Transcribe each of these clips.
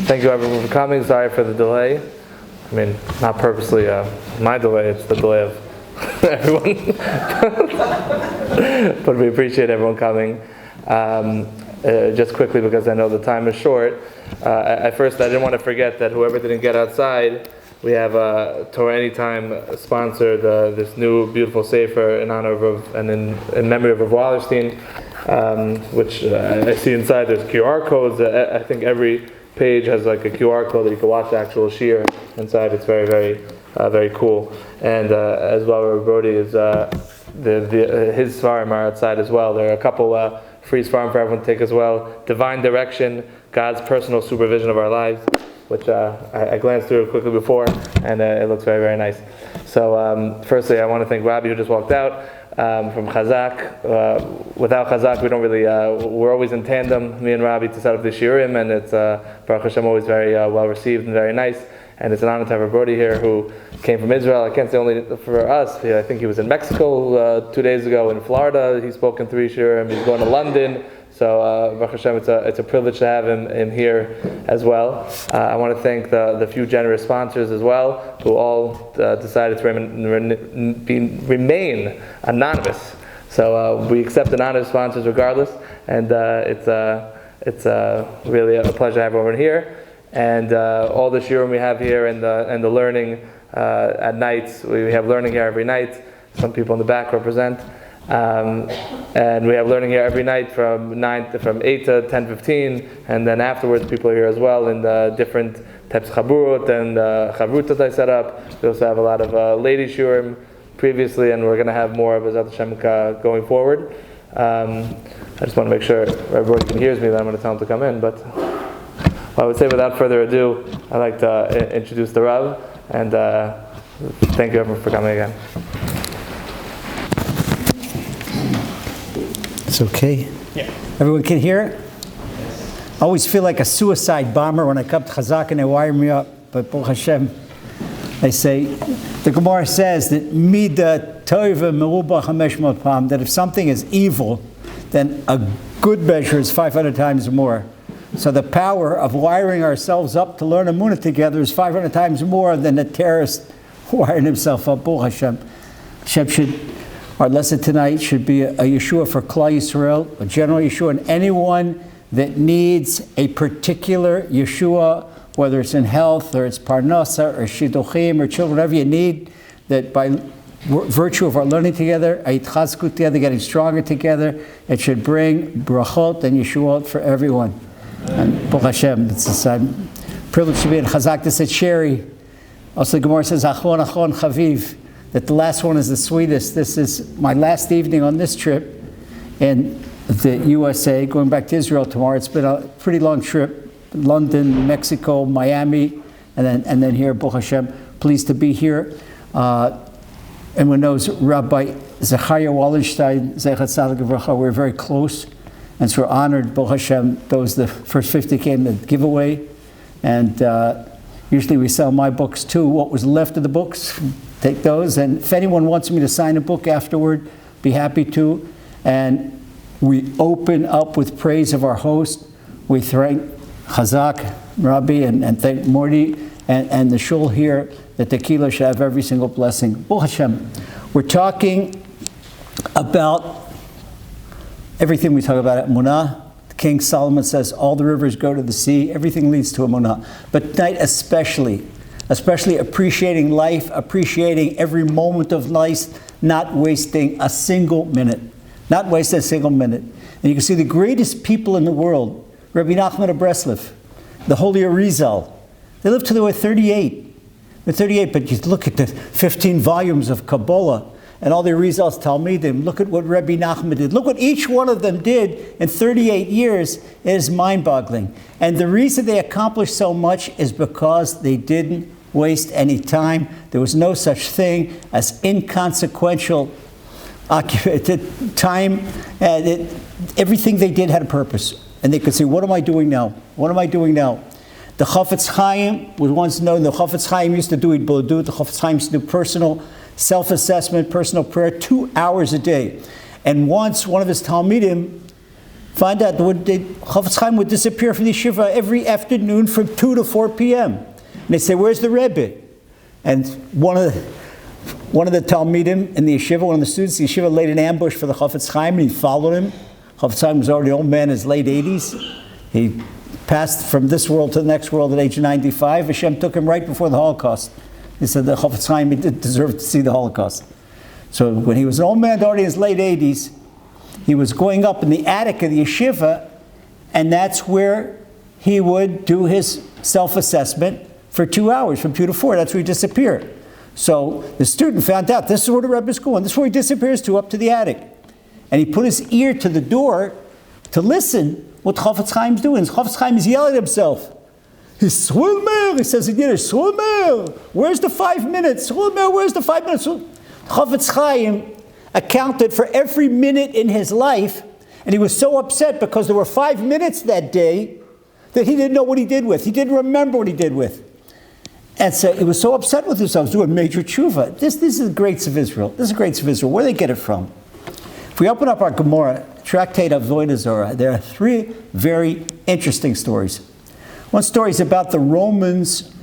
Thank you everyone for coming. Sorry for the delay. I mean, not purposely my delay, it's the delay of everyone. But we appreciate everyone coming. Just quickly, because I know the time is short, at first I didn't want to forget that whoever didn't get outside, we have Torah Anytime sponsored this new beautiful sefer in honor of and in memory of Rav Wallerstein, which I see inside there's QR codes. I think every page has like a QR code that you can watch the actual shir inside. It's very, very, very cool. And as well, Rabbi Brody is his svarim are outside as well. There are a couple free svarim for everyone to take as well. Divine Direction, God's Personal Supervision of Our Lives, which I glanced through quickly before, and it looks very, very nice. So firstly, I want to thank Rabbi who just walked out from Chazaq. Without Chazaq, we don't really, we're always in tandem, me and Rabbi, to set up the shiurim, and it's, Baruch Hashem, always very well received and very nice. And it's an honor to have Rabbi Brody here, who came from Israel. I can't say only for us. I think he was in Mexico 2 days ago, in Florida. He spoke in 3 shiurim. He's going to London. So, Baruch Hashem, it's a privilege to have him here as well. I want to thank the few generous sponsors as well, who all decided to remain anonymous. So we accept anonymous sponsors regardless, and it's really a pleasure to have everyone here. And all the shiurim we have here and the learning at nights. We have learning here every night. Some people in the back represent. And we have learning here every night from 8 to 10:15, and then afterwards people are here as well in the different types of chaburot and chavrutot I set up. We also have a lot of lady shiurim previously, and we're going to have more of B'ezrat Hashem going forward. I just want to make sure everyone can hear me, that I'm going to tell him to come in. But I would say without further ado, I'd like to introduce the Rav, and thank you everyone for coming again. It's okay? Yeah. Everyone can hear it? Yes. I always feel like a suicide bomber when I come to Chazaq and they wire me up. But Baruch Hashem, they say, the Gemara says that Mida Toiva Merubah Hamesh Pam, that if something is evil, then a good measure is 500 times more. So the power of wiring ourselves up to learn Emunah together is 500 times more than a terrorist wiring himself up. Baruch Hashem. Our lesson tonight should be a Yeshua for Klal Yisrael, a general Yeshua, and anyone that needs a particular Yeshua, whether it's in health, or it's Parnasa, or Shidduchim, or children, whatever you need, that by virtue of our learning together, Chazaq together, getting stronger together, it should bring brachot and Yeshua for everyone. And Baruch Hashem, it's a privilege to be in Chazaq. This is Sherry. Also, the Gemara says, Achron Achron Chaviv, that the last one is the sweetest. This is my last evening on this trip in the USA, going back to Israel tomorrow. It's been a pretty long trip. London, Mexico, Miami, and then here, Baruch Hashem. Pleased to be here. Everyone knows Rabbi Zechariah Wallenstein, Zechat Tzaddik Livracha, we're very close. And so we're honored, Baruch Hashem, those the first 50 came to giveaway. And usually we sell my books too. What was left of the books, take those. And if anyone wants me to sign a book afterward, be happy to. And we open up with praise of our host. We thank Chazaq, Rabbi, and thank Morty and the shul here, that the Kilo should have every single blessing. Baruch Hashem. We're talking about everything we talk about at Emunah. King Solomon says, all the rivers go to the sea. Everything leads to Emunah. But tonight especially appreciating life, appreciating every moment of life, not wasting a single minute. Not wasting a single minute. And you can see the greatest people in the world, Rabbi Nachman of Breslov, the Holy Arizal, they lived till they were 38. They're 38, but you look at the 15 volumes of Kabbalah and all the Arizal's Talmidim, look at what Rabbi Nachman did. Look what each one of them did in 38 years. It is mind-boggling. And the reason they accomplished so much is because they didn't waste any time. There was no such thing as inconsequential time. Everything they did had a purpose. And they could say, what am I doing now? What am I doing now? The Chafetz Chaim was once known, the Chafetz Chaim used to do Idbodut, the Chafetz Chaim used to do personal self-assessment, personal prayer, 2 hours a day. And once one of his Talmidim find out that Chafetz Chaim would disappear from the yeshiva every afternoon from 2 to 4 p.m. And they say, where's the Rebbe? And one of the Talmidim in the yeshiva, one of the students in the yeshiva, laid an ambush for the Chafetz Chaim, and he followed him. Chafetz Chaim was already an old man in his late 80s. He passed from this world to the next world at age 95. Hashem took him right before the Holocaust. He said the Chafetz Chaim didn't deserve to see the Holocaust. So when he was an old man, already in his late 80s, he was going up in the attic of the yeshiva, and that's where he would do his self-assessment for 2 hours, from 2 to 4. That's where he disappeared. So the student found out, this is where the Rebbe is going. This is where he disappears to, up to the attic. And he put his ear to the door to listen what Chafetz Chaim's doing. Chafetz Chaim is yelling at himself. He's Swilmer, he says in Yiddish, Swilmer, where's the 5 minutes? Swilmer, where's the 5 minutes? Chafetz Chaim accounted for every minute in his life, and he was so upset because there were 5 minutes that day that he didn't know what he did with. He didn't remember what he did with. And so he was so upset with himself. He was doing major tshuva. This is the greats of Israel. This is the greats of Israel. Where do they get it from? If we open up our Gemara, tractate of Avodah Zarah, there are 3 very interesting stories. One story is about the Romans,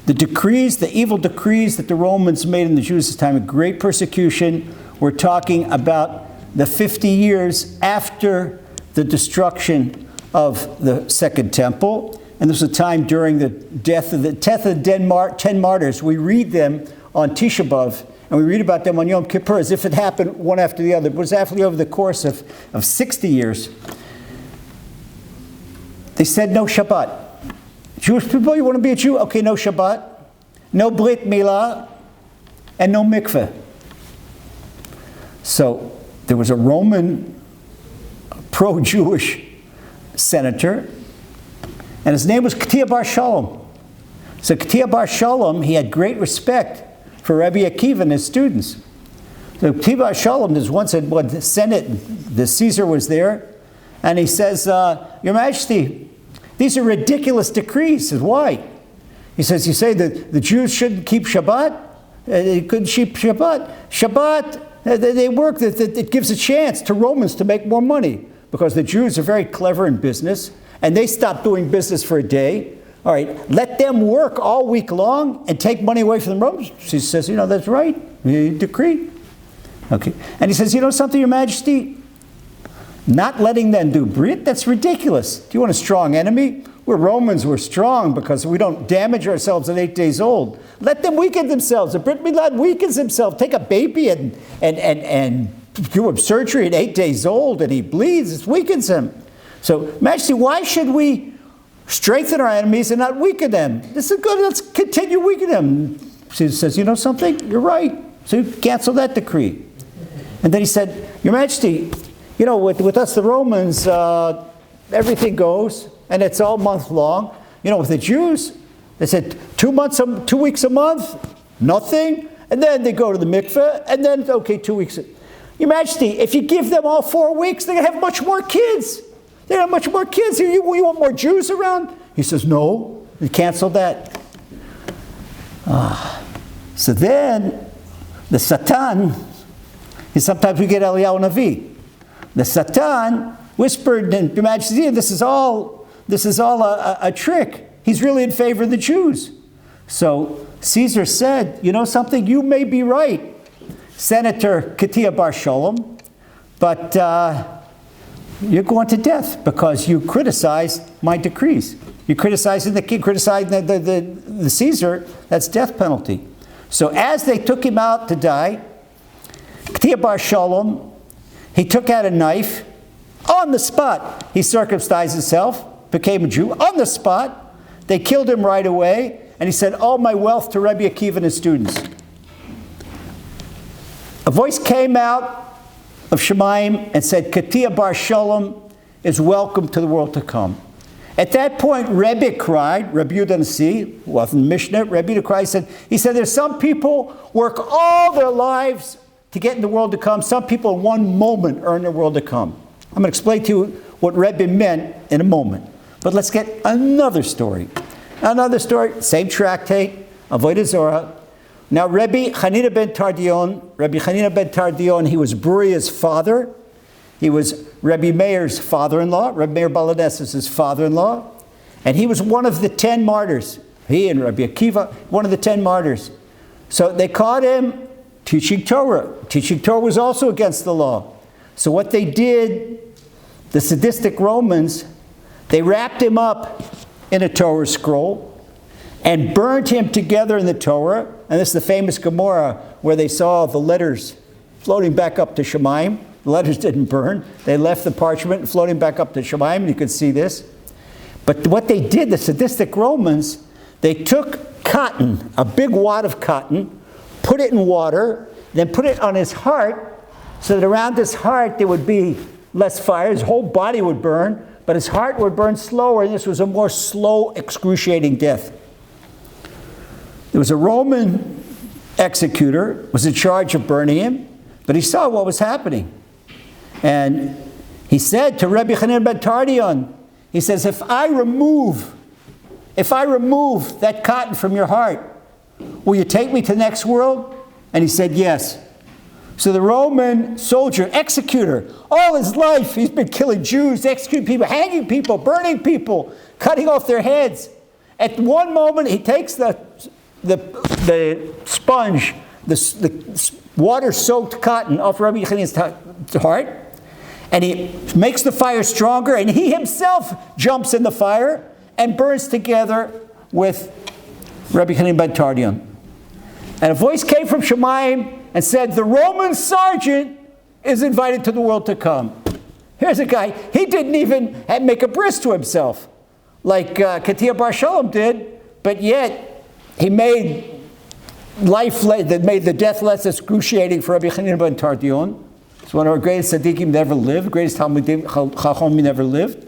the decrees, the evil decrees that the Romans made in the Jews' time, a great persecution. We're talking about the 50 years after the destruction of the Second Temple. And this was a time during the death of the 10 martyrs. We read them on Tisha B'Av, and we read about them on Yom Kippur as if it happened one after the other. But it was actually over the course of 60 years. They said no Shabbat. Jewish people, you want to be a Jew? Okay, no Shabbat, no Brit Milah, and no mikveh. So there was a Roman pro-Jewish senator, and his name was Ketia Bar Shalom. So Ketia Bar Shalom, he had great respect for Rabbi Akiva and his students. So Ketia Bar Shalom, there's once at the Senate, the Caesar was there, and he says, Your Majesty, these are ridiculous decrees. He says, why? He says, you say that the Jews shouldn't keep Shabbat? They couldn't keep Shabbat. Shabbat, they work, it gives a chance to Romans to make more money because the Jews are very clever in business and they stop doing business for a day. All right, let them work all week long and take money away from the Romans. She says, that's right, decree. Okay, and he says, something, Your Majesty? Not letting them do Brit, that's ridiculous. Do you want a strong enemy? We're Romans, we're strong because we don't damage ourselves at 8 days old. Let them weaken themselves. The Brit Milad weakens himself. Take a baby and do surgery at 8 days old and he bleeds, it weakens him. So, Majesty, why should we strengthen our enemies and not weaken them? This is good, let's continue weakening them. She says, something? You're right. So you cancel that decree. And then he said, Your Majesty, with us, the Romans, everything goes, and it's all month long. With the Jews, they said 2 weeks a month, nothing, and then they go to the mikveh, and then, okay, 2 weeks. Your Majesty, if you give them all 4 weeks, they're going to have much more kids. They have much more kids. You want more Jews around? He says, no, he canceled that. So then, the Satan, sometimes we get Eliyahu Navi. The Satan whispered in Your Majesty, this is all a trick. He's really in favor of the Jews. So Caesar said, something, you may be right, Senator Ketia Bar Shalom, but you're going to death because you criticized my decrees. You're criticizing the king, criticizing the Caesar, that's death penalty. So as they took him out to die, Ketia Bar Shalom, he took out a knife on the spot. He circumcised himself, became a Jew on the spot. They killed him right away, and he said, all my wealth to Rabbi Akiva and his students. A voice came out of Shemaim and said, Ketia Bar Shalom is welcome to the world to come. At that point, Rebbe cried, Rabbi Yehuda Nasi, who was in Mishnah, Rebbe Yehuda cried, he said, there's some people work all their lives to get in the world to come. Some people in one moment earn the world to come. I'm going to explain to you what Rebbe meant in a moment. But let's get another story. Another story, same tractate, Avodah Zarah. Now Rabbi Chanina ben Tardion, he was Bruria's father. He was Rebbe Meir's father-in-law. Rebbe Meir Balanes is his father-in-law. And he was one of the 10 martyrs. He and Rabbi Akiva, one of the 10 martyrs. So they caught him teaching Torah. Teaching Torah was also against the law. So what they did, the sadistic Romans, they wrapped him up in a Torah scroll and burned him together in the Torah. And this is the famous Gemara where they saw the letters floating back up to Shemaim. The letters didn't burn. They left the parchment floating back up to Shemaim. You could see this. But what they did, the sadistic Romans, they took cotton, a big wad of cotton, put it in water, then put it on his heart, so that around his heart there would be less fire. His whole body would burn, but his heart would burn slower, and this was a more slow, excruciating death. There was a Roman executor, was in charge of burning him, but he saw what was happening. And he said to Rabbi Chanan ben Tardion, he says, if I remove that cotton from your heart, will you take me to the next world? And he said, yes. So the Roman soldier, executor, all his life he's been killing Jews, executing people, hanging people, burning people, cutting off their heads. At one moment he takes the sponge, the water-soaked cotton off Rabbi Chanan's heart, and he makes the fire stronger, and he himself jumps in the fire and burns together with Rabbi Chanan ben Tardion. And a voice came from Shemaim and said, the Roman sergeant is invited to the world to come. Here's a guy, he didn't even make a bris to himself, like Katia Bar Shalom did, but yet he made the death less excruciating for Rabbi Chanan ben Tardion. It's one of our greatest tzaddikim that ever lived, greatest Talmudim Chachomim never lived.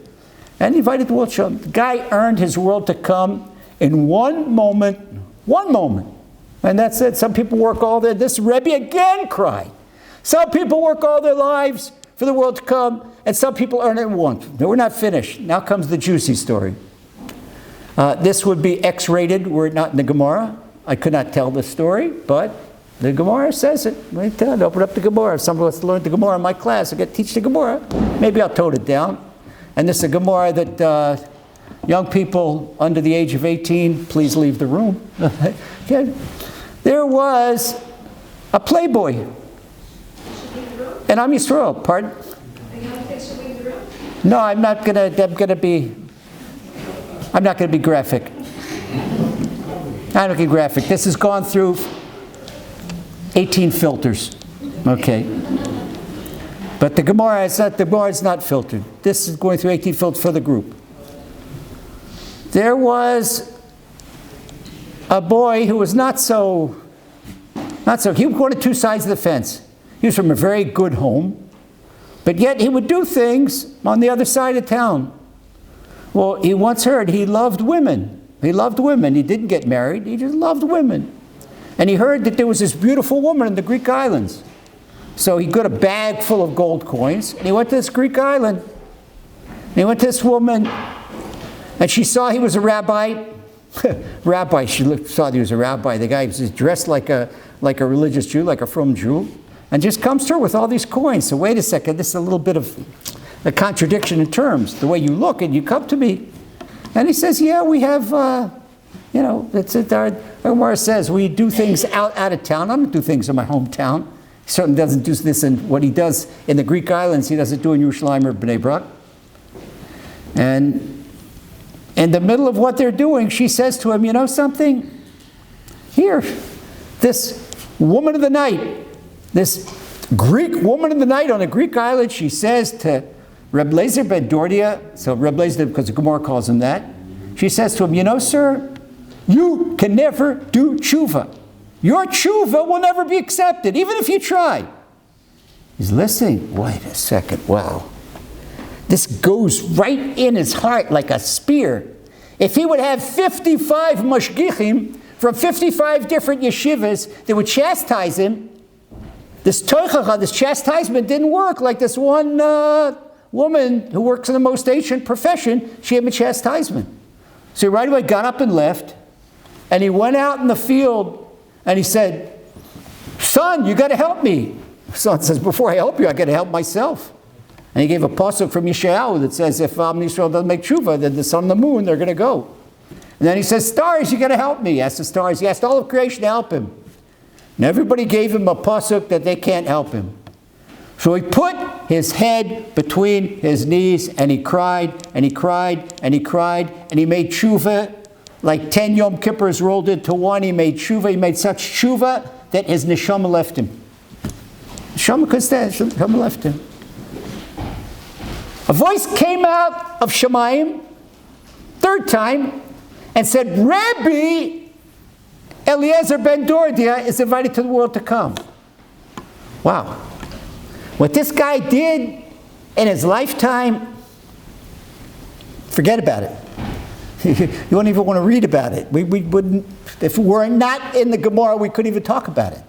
And he invited the world to come. The guy earned his world to come in one moment. And that's it. Some people work all their, this Rebbe again cried. Some people work all their lives for the world to come, and some people earn it in once. No, we're not finished. Now comes the juicy story. This would be X-rated were it not in the Gemara. I could not tell the story, but the Gemara says it. Open up the Gemara. If somebody wants to learn the Gemara in my class, I get to teach the Gemara. Maybe I'll tone it down. And this is a Gemara that young people under the age of 18, please leave the room. Okay. There was a playboy. And I'm Yisrael. Pardon? No, I'm not going to be graphic. I'm not going to be graphic. This has gone through 18 filters. Okay. But the Gemara is not filtered. This is going through 18 filters for the group. There was a boy who was not so, he was one of two sides of the fence. He was from a very good home, but yet he would do things on the other side of town. Well, he once heard he loved women. He loved women. He didn't get married. He just loved women. And he heard that there was this beautiful woman in the Greek islands. So he got a bag full of gold coins, and he went to this Greek island. And he went to this woman, and she saw he was a rabbi. Rabbi, saw that he was a rabbi. The guy was dressed like a religious Jew, like a frum Jew, and just comes to her with all these coins. So wait a second, this is a little bit of a contradiction in terms. The way you look, and you come to me. And he says, yeah, we have, that's it. Our Gemara says we do things out of town. I don't do things in my hometown. He certainly doesn't do this in what he does in the Greek islands. He doesn't do in Yerushalayim or Bnei Brak. And in the middle of what they're doing, she says to him, you know something? Here, this woman of the night, this Greek woman of the night on a Greek island, she says to Rabbi Lazer Brody, so Rabbi Lazer, because the Gemara calls him that, she says to him, you know, sir, you can never do tshuva. Your tshuva will never be accepted, even if you try. He's listening. Wait a second, wow. This goes right in his heart like a spear. If he would have 55 mashgichim from 55 different yeshivas that would chastise him, this toichacha, this chastisement didn't work like this one woman who works in the most ancient profession, she had a chastisement. So he right away got up and left, and he went out in the field, and he said, son, you got to help me. The son says, before I help you, I got to help myself. And he gave a pasuk from Yeshayahu that says, if Israel doesn't make tshuva, then the sun and the moon, they're going to go. And then he says, stars, you got to help me. He asked the stars. He asked all of creation to help him. And everybody gave him a pasuk that they can't help him. So he put his head between his knees and he cried and he cried and he cried and he made tshuva. Like 10 Yom Kippurs rolled into one. He made tshuva. He made such tshuva that his neshama left him. Neshama could stand. Neshama left him. A voice came out of Shemayim, third time, and said, Rabbi Lazer Brody is invited to the world to come. Wow. What this guy did in his lifetime, forget about it. You wouldn't even want to read about it. We wouldn't, if we were not in the Gemara, we couldn't even talk about it.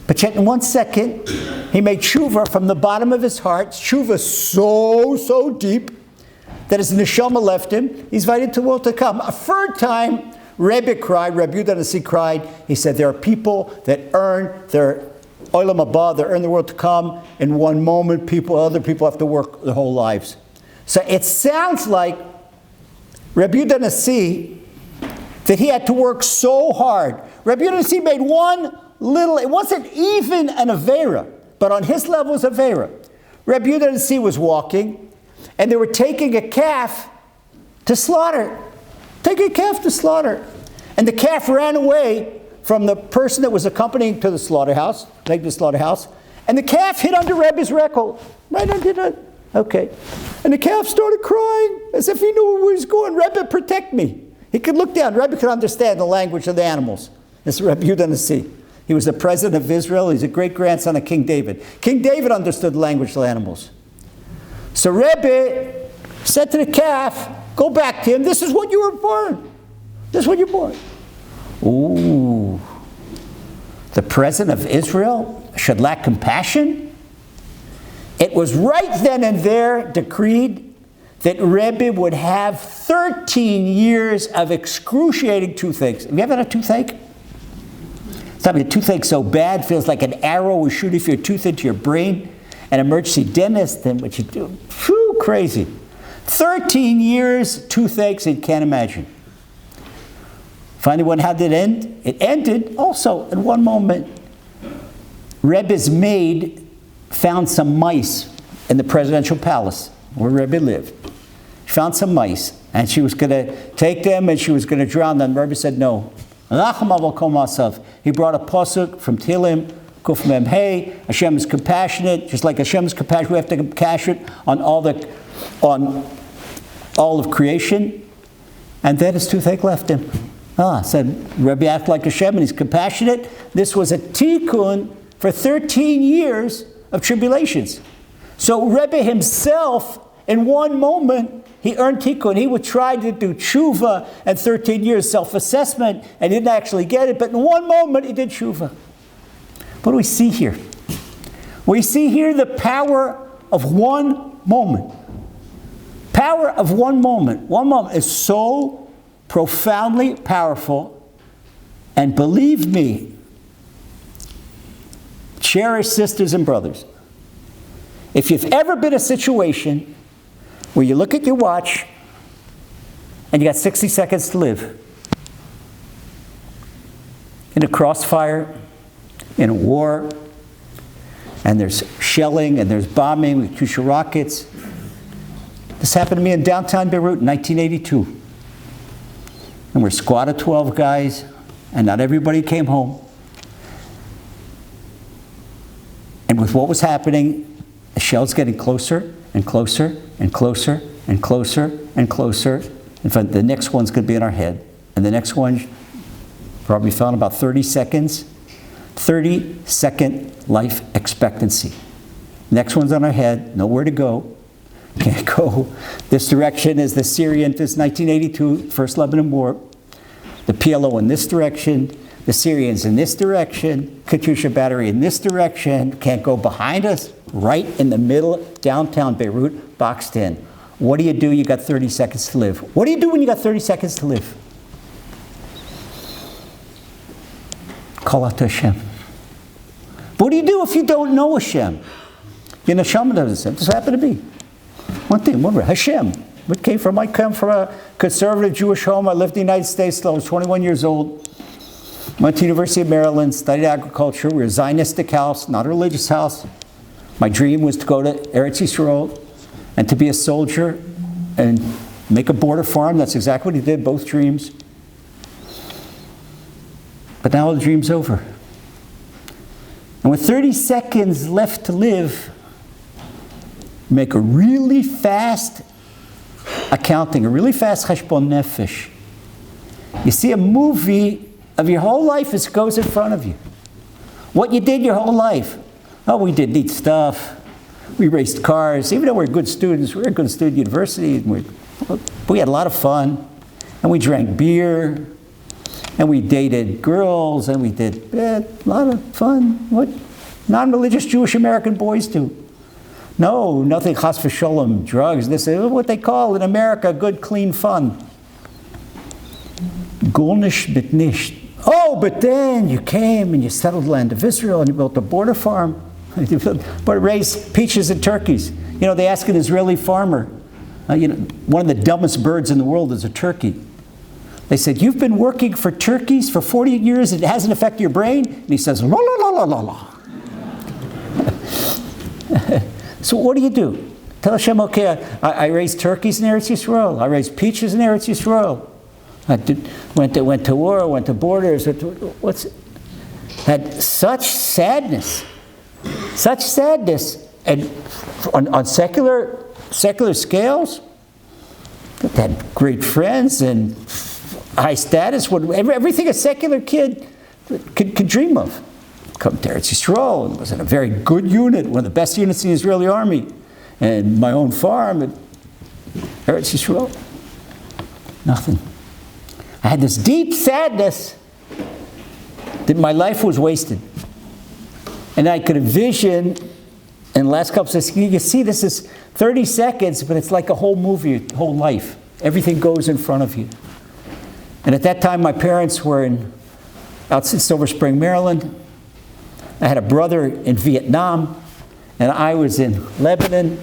But yet in 1 second, he made tshuva from the bottom of his heart, tshuva so deep that his neshama left him. He's invited to the world to come. A third time, Rabbi Yehuda Nasi cried. He said, there are people that earn their olam haba, they earn the world to come in one moment. Other people have to work their whole lives. So it sounds like Rabbi Yehuda Nasi, that he had to work so hard. Rabbi Yehuda Nasi made one little, it wasn't even an Avera, but on his level was Avera. Rabbi Yehuda Nasi was walking, and they were taking a calf to slaughter. Taking a calf to slaughter. And the calf ran away from the person that was accompanying to the slaughterhouse, taking the slaughterhouse, and the calf hit under Rebbe's reckle. Right under the, okay. And the calf started crying, as if he knew where he was going. Rebbe, protect me. He could look down. Rebbe could understand the language of the animals. This is Rabbi Yehuda Nasi. He was the president of Israel. He's a great-grandson of King David. King David understood the language of the animals. So Rebbe said to the calf, go back to him. This is what you were born. This is what you're born. Ooh. The president of Israel should lack compassion? It was right then and there decreed that Rebbe would have 13 years of excruciating toothaches. Have you ever had a toothache? Something a toothache so bad feels like an arrow was shooting your tooth into your brain. An emergency dentist, and what you do, whew, crazy. 13 years toothaches, you can't imagine. Finally, how did it end? It ended also in one moment. Rebbe's maid found some mice in the presidential palace where Rebbe lived. She found some mice, and she was going to take them and she was going to drown them. Rebbe said no. He brought a pasuk from Tehillim, Kuf Mem Hey. Hashem is compassionate, just like Hashem is compassionate. We have to be compassionate on all of creation. And then his toothache left him. Said Rebbe acted like Hashem, and he's compassionate. This was a tikkun for 13 years of tribulations. So Rebbe himself, in one moment, he earned tikkun. He would try to do tshuva and 13 years self-assessment, and he didn't actually get it. But in one moment, he did tshuva. What do we see here? We see here the power of one moment. Power of one moment. One moment is so profoundly powerful. And believe me, cherished sisters and brothers, if you've ever been in a situation where you look at your watch and you got 60 seconds to live, in a crossfire, in a war, and there's shelling and there's bombing with Katyusha rockets. This happened to me in downtown Beirut in 1982. And we're a squad of 12 guys, and not everybody came home. And with what was happening, the shell's getting closer and closer and closer and closer and closer. In fact, the next one's going to be in our head. And the next one probably fell in about 30 seconds. 30-second life expectancy. Next one's on our head, nowhere to go. Can't go. This direction is the Syrian, this 1982 First Lebanon War. The PLO in this direction, the Syrians in this direction, Katyusha battery in this direction, can't go behind us, right in the middle, downtown Beirut, boxed in. What do? You got 30 seconds to live. What do you do when you got 30 seconds to live? Call out to Hashem. What do you do if you don't know Hashem? Your neshama does the same. Just happened to be. One thing, Hashem. I came from a conservative Jewish home. I lived in the United States till I was 21 years old. Went to the University of Maryland, studied agriculture. We were a Zionistic house, not a religious house. My dream was to go to Eretz Yisrael and to be a soldier and make a border farm. That's exactly what he did, both dreams. But now the dream's over. And with 30 seconds left to live, make a really fast accounting, a really fast cheshbon nefesh. You see a movie of your whole life as it goes in front of you. What you did your whole life. Oh, we did neat stuff. We raced cars. Even though we're good students, we were a good student at university. And we had a lot of fun. And we drank beer. And we dated girls. And we did a lot of fun. What non-religious Jewish American boys do. No, nothing chas v'sholem, drugs. This is what they call in America good, clean fun. Golnish bitnish. Oh, but then you came and you settled the land of Israel and you built a border farm. But raised peaches and turkeys. You know, they ask an Israeli farmer, one of the dumbest birds in the world is a turkey. They said, you've been working for turkeys for 40 years and it hasn't affected your brain? And he says, la la la la la la. So what do? Tell Hashem, okay, I raised turkeys in Eretz Yisrael. I raised peaches in Eretz Yisrael. I went to war, went to borders. Had such sadness, and on secular scales. Had great friends and high status. Everything a secular kid could dream of. Come to Eretz Yisrael and was in a very good unit, one of the best units in the Israeli army, and my own farm at Eretz Yisrael. Nothing. I had this deep sadness that my life was wasted. And I could envision, in the last couple of seconds, you can see this is 30 seconds, but it's like a whole movie, a whole life. Everything goes in front of you. And at that time, my parents were out in Silver Spring, Maryland. I had a brother in Vietnam, and I was in Lebanon,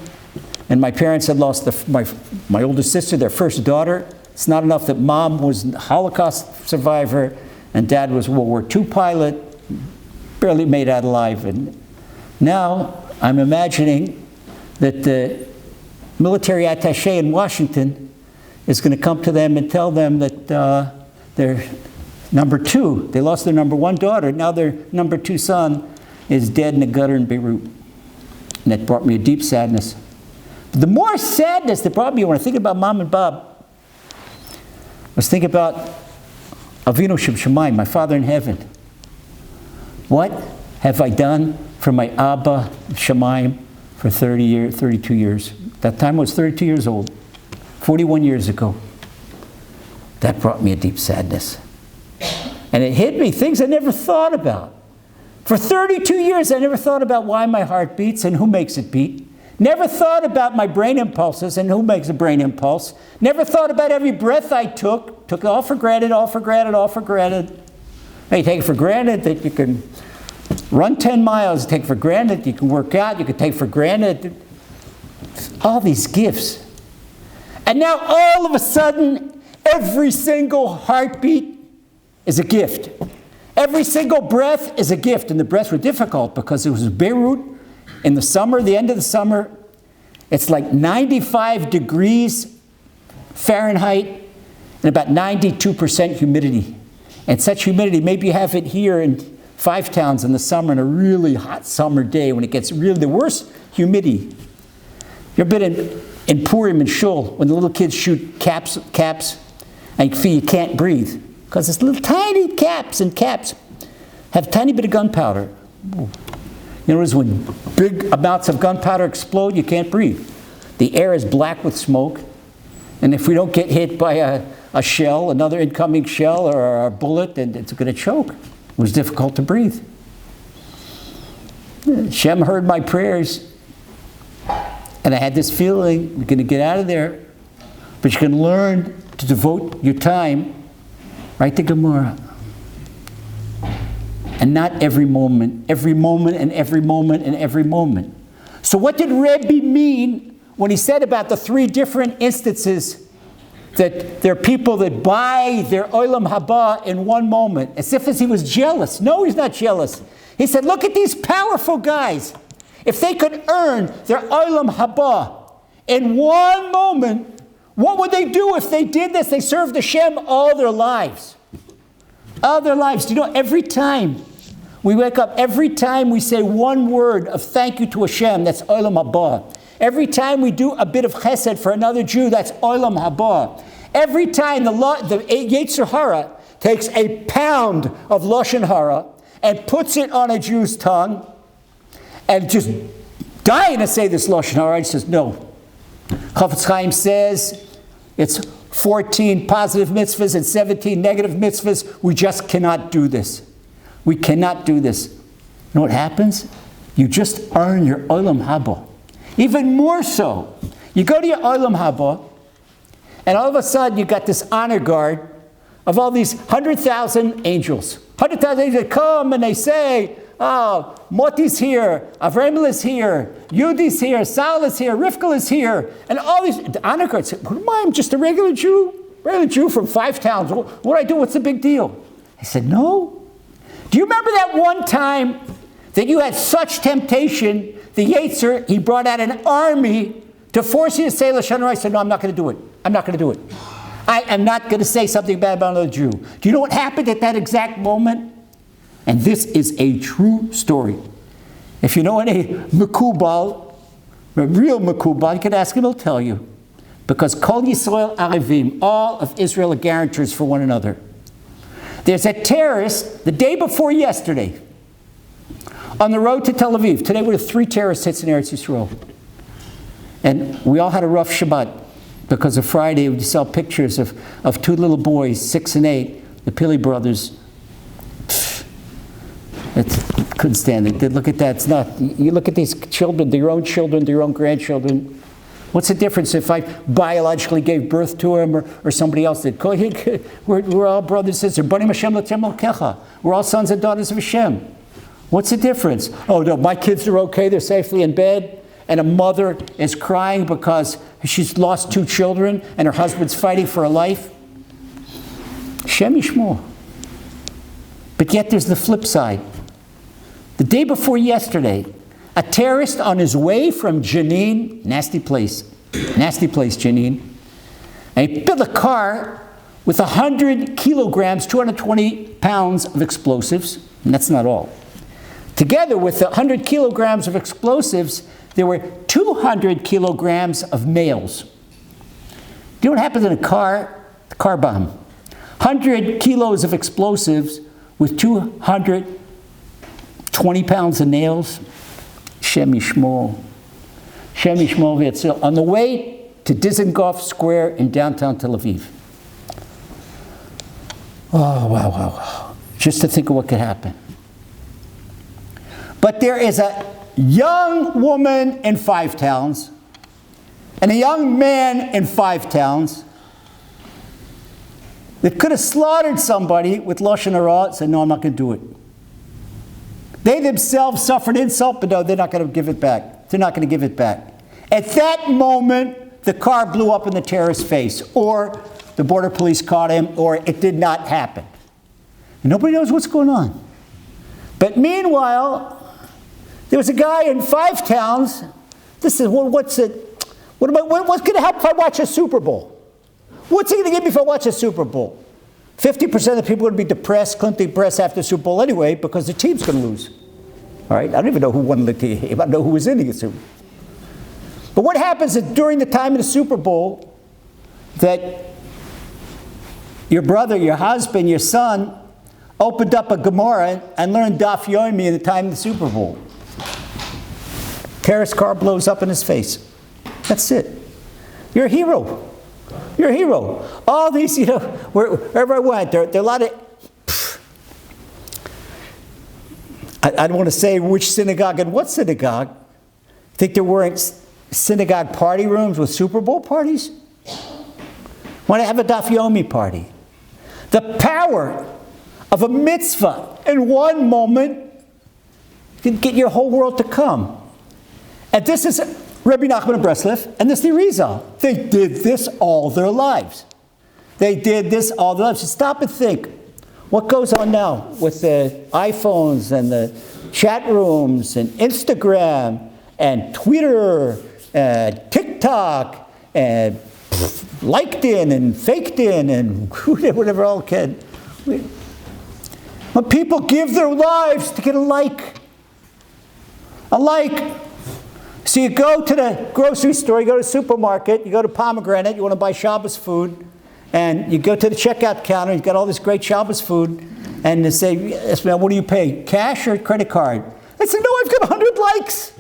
and my parents had lost my older sister, their first daughter. It's not enough that mom was a Holocaust survivor, and dad was a World War II pilot, barely made out alive. And now I'm imagining that the military attaché in Washington is going to come to them and tell them that they're number two. They lost their number one daughter. Now their number two son is dead in a gutter in Beirut. And that brought me a deep sadness. But the more sadness that brought me when I think about Mom and Bob was think about Avinu Shebshamayim, my Father in heaven. What have I done for my Abba Shamayim for 32 years? That time I was 32 years old, 41 years ago. That brought me a deep sadness. And it hit me, things I never thought about. For 32 years, I never thought about why my heart beats and who makes it beat. Never thought about my brain impulses and who makes a brain impulse. Never thought about every breath I took. Took it all for granted, all for granted, all for granted. Now you take it for granted that you can run 10 miles. You take it for granted you can work out. You can take for granted all these gifts. And now all of a sudden, every single heartbeat is a gift. Every single breath is a gift. And the breaths were difficult because it was Beirut in the summer, the end of the summer. It's like 95 degrees Fahrenheit and about 92% humidity. And such humidity, maybe you have it here in 5 towns in the summer, in a really hot summer day when it gets really the worst humidity. You ever been in Purim and Shul when the little kids shoot caps and you feel you can't breathe? Because it's little tiny caps have a tiny bit of gunpowder. You notice when big amounts of gunpowder explode, you can't breathe. The air is black with smoke. And if we don't get hit by a shell, another incoming shell or a bullet, then it's going to choke. It was difficult to breathe. Shem heard my prayers. And I had this feeling, you're going to get out of there, but you can learn to devote your time right to Gemara. And not every moment and every moment and every moment. So what did Rebbe mean when he said about the three different instances that there are people that buy their olam haba in one moment, as if he was jealous? No, he's not jealous. He said, look at these powerful guys. If they could earn their olam haba in one moment, what would they do if they did this? They served Hashem all their lives. All their lives. Do you know, every time we wake up, every time we say one word of thank you to Hashem, that's olam haba. Every time we do a bit of chesed for another Jew, that's olam haba. Every time the Yetzer Hara takes a pound of Lashon Hara and puts it on a Jew's tongue and just dying to say this Lashon Hara, he says, no. Chafetz Chaim says it's 14 positive mitzvahs and 17 negative mitzvahs. We just cannot do this. We cannot do this. You know what happens? You just earn your olam haba. Even more so, you go to your olam haba, and all of a sudden you got this honor guard of all these 100,000 angels. 100,000 angels that come and they say, oh, Moti's here, Avremel is here, Yudi's here, Sal is here, Rivka is here, and all these the honor guards say, what am I? I'm just a regular Jew from 5 towns. What do I do? What's the big deal? I said, no. Do you remember that one time that you had such temptation, the Yetzer, he brought out an army to force you to say Lashon Hara? I said, no, I'm not going to do it. I'm not going to do it. I am not going to say something bad about another Jew. Do you know what happened at that exact moment? And this is a true story. If you know any Mekubal, a real Mekubal, you can ask him, he'll tell you. Because Kol Yisrael Arevim, all of Israel are guarantors for one another. There's a terrorist the day before yesterday on the road to Tel Aviv. Today were the 3 terrorist hits in Eretz Yisrael. And we all had a rough Shabbat because of Friday we saw pictures of 2 little boys, 6 and 8, the Pili brothers. Couldn't stand it. Look at that. It's not. You look at these children, their own grandchildren. What's the difference if I biologically gave birth to him or somebody else did? We're all brothers and sisters. We're all sons and daughters of Hashem. What's the difference? Oh, no, my kids are okay. They're safely in bed. And a mother is crying because she's lost 2 children and her husband's fighting for her life. Shem Yishmor. But yet there's the flip side. The day before yesterday, a terrorist on his way from Jenin, nasty place Jenin, and he built a car with 100 kilograms, 220 pounds of explosives, and that's not all. Together with the 100 kilograms of explosives, there were 200 kilograms of males. Do you know what happens in a car? The car bomb. 100 kilos of explosives with 220 pounds of nails. Shem Yishmor. Shem Yishmor v'Yitzil. On the way to Dizengoff Square in downtown Tel Aviv. Oh, wow. Just to think of what could happen. But there is a young woman in 5 towns and a young man in 5 towns that could have slaughtered somebody with Lashon Hara and said, no, I'm not going to do it. They themselves suffered insult, but no, they're not going to give it back. They're not going to give it back. At that moment, the car blew up in the terrorist's face, or the border police caught him, or it did not happen. And nobody knows what's going on. But meanwhile, there was a guy in 5 towns. This is, what's it? What's going to help if I watch a Super Bowl? What's he going to give me if I watch a Super Bowl? 50% of the people would be depressed, clinically depressed after the Super Bowl anyway, because the team's going to lose. All right? I don't even know who won the game. I don't know who was in the Super Bowl. But what happens is during the time of the Super Bowl, that your brother, your husband, your son opened up a Gemara and learned Daf Yomi in the time of the Super Bowl. Terrorist car blows up in his face. That's it. You're a hero. You're a hero. All these, wherever I went, there are a lot of... I don't want to say which synagogue and what synagogue. Think there weren't synagogue party rooms with Super Bowl parties? Want to have a Daf Yomi party. The power of a mitzvah in one moment can get your whole world to come. And this is Rabbi Nachman of Breslov, and this is the Arizal. They did this all their lives. They did this all their lives. So stop and think. What goes on now with the iPhones and the chat rooms and Instagram and Twitter and TikTok and LinkedIn and FakedIn and whatever all can. When people give their lives to get a like. A like. So you go to the grocery store, you go to the supermarket, you go to Pomegranate, you want to buy Shabbos food, and you go to the checkout counter, you've got all this great Shabbos food, and they say, yes, man, what do you pay, cash or credit card? I said, no, I've got 100 likes.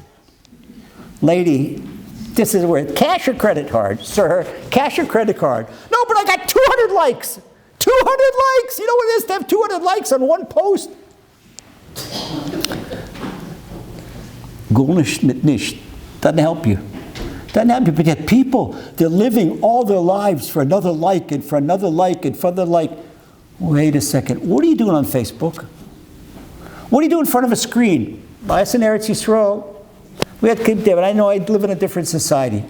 Lady, this is where, cash or credit card? Sir, cash or credit card? No, but I got 200 likes. 200 likes! You know what it is to have 200 likes on one post? Gulnish mit nicht. Doesn't help you. Doesn't help you. But yet people, they're living all their lives for another like and for another like and for another like. Wait a second. What are you doing on Facebook? What are you doing in front of a screen? By us in Eretz Yisrael, we had kids there, but I know I live in a different society.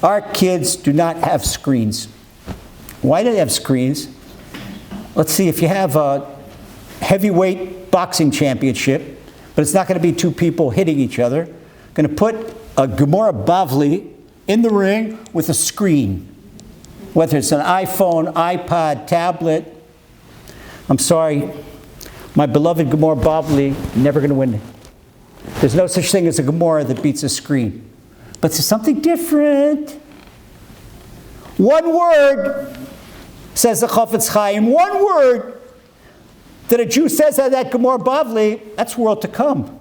Our kids do not have screens. Why do they have screens? Let's see, if you have a heavyweight boxing championship, but it's not going to be two people hitting each other, going to put a Gemara Bavli in the ring with a screen. Whether it's an iPhone, iPod, tablet. I'm sorry, my beloved Gemara Bavli, never going to win. There's no such thing as a Gemara that beats a screen. But it's something different. One word, says the Chafetz Chaim, one word that a Jew says out of that Gemara Bavli, that's world to come.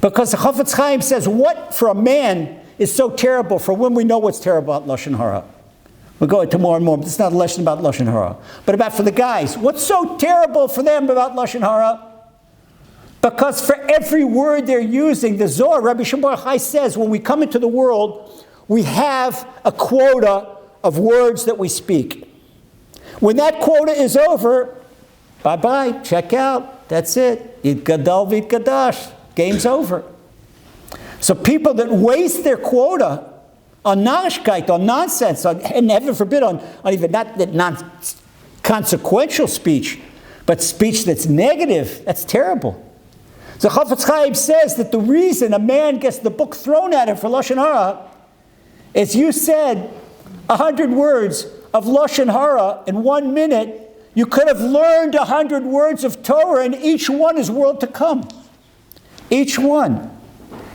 Because the Chafetz Chaim says, what for a man is so terrible for when we know what's terrible about Lashon Hara. We'll go into more and more, but it's not a lesson about Lashon Hara. But about for the guys, what's so terrible for them about Lashon Hara? Because for every word they're using, the Zohar, Rabbi Shimon Bar Yochai says, when we come into the world, we have a quota of words that we speak. When that quota is over, bye-bye, check out, that's it. It gadal v'it gadash, game's over. So people that waste their quota on nashkeit, on nonsense, and heaven forbid, on even not that non-consequential speech, but speech that's negative, that's terrible. So Chafetz Chaim says that the reason a man gets the book thrown at him for Lashon Hara is you said 100 words of Lashon Hara in 1 minute. You could have learned 100 words of Torah, and each one is world to come. Each one.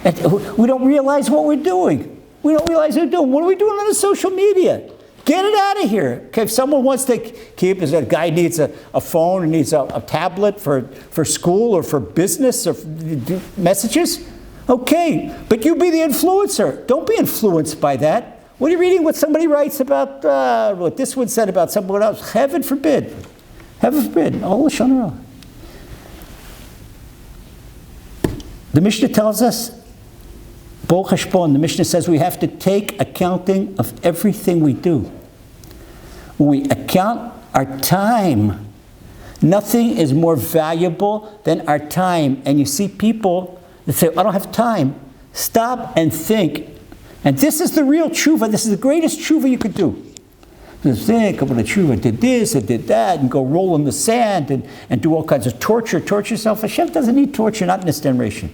And we don't realize what we're doing. We don't realize what we're doing. What are we doing on the social media? Get it out of here. Okay, if someone wants to keep, if a guy needs a phone or needs a tablet for school or for business or messages, okay. But you be the influencer. Don't be influenced by that. What are you reading what somebody writes about, what this one said about someone else? Heaven forbid. Heaven forbid. All Lashon Hara. The Mishnah tells us, Bol Cheshbon, the Mishnah says we have to take accounting of everything we do. When we account our time, nothing is more valuable than our time. And you see people that say, I don't have time. Stop and think. And this is the real tshuva. This is the greatest tshuva you could do. Just think about the tshuva. Did this, I did that, and go roll in the sand and do all kinds of torture yourself. Hashem doesn't need torture, not in this generation.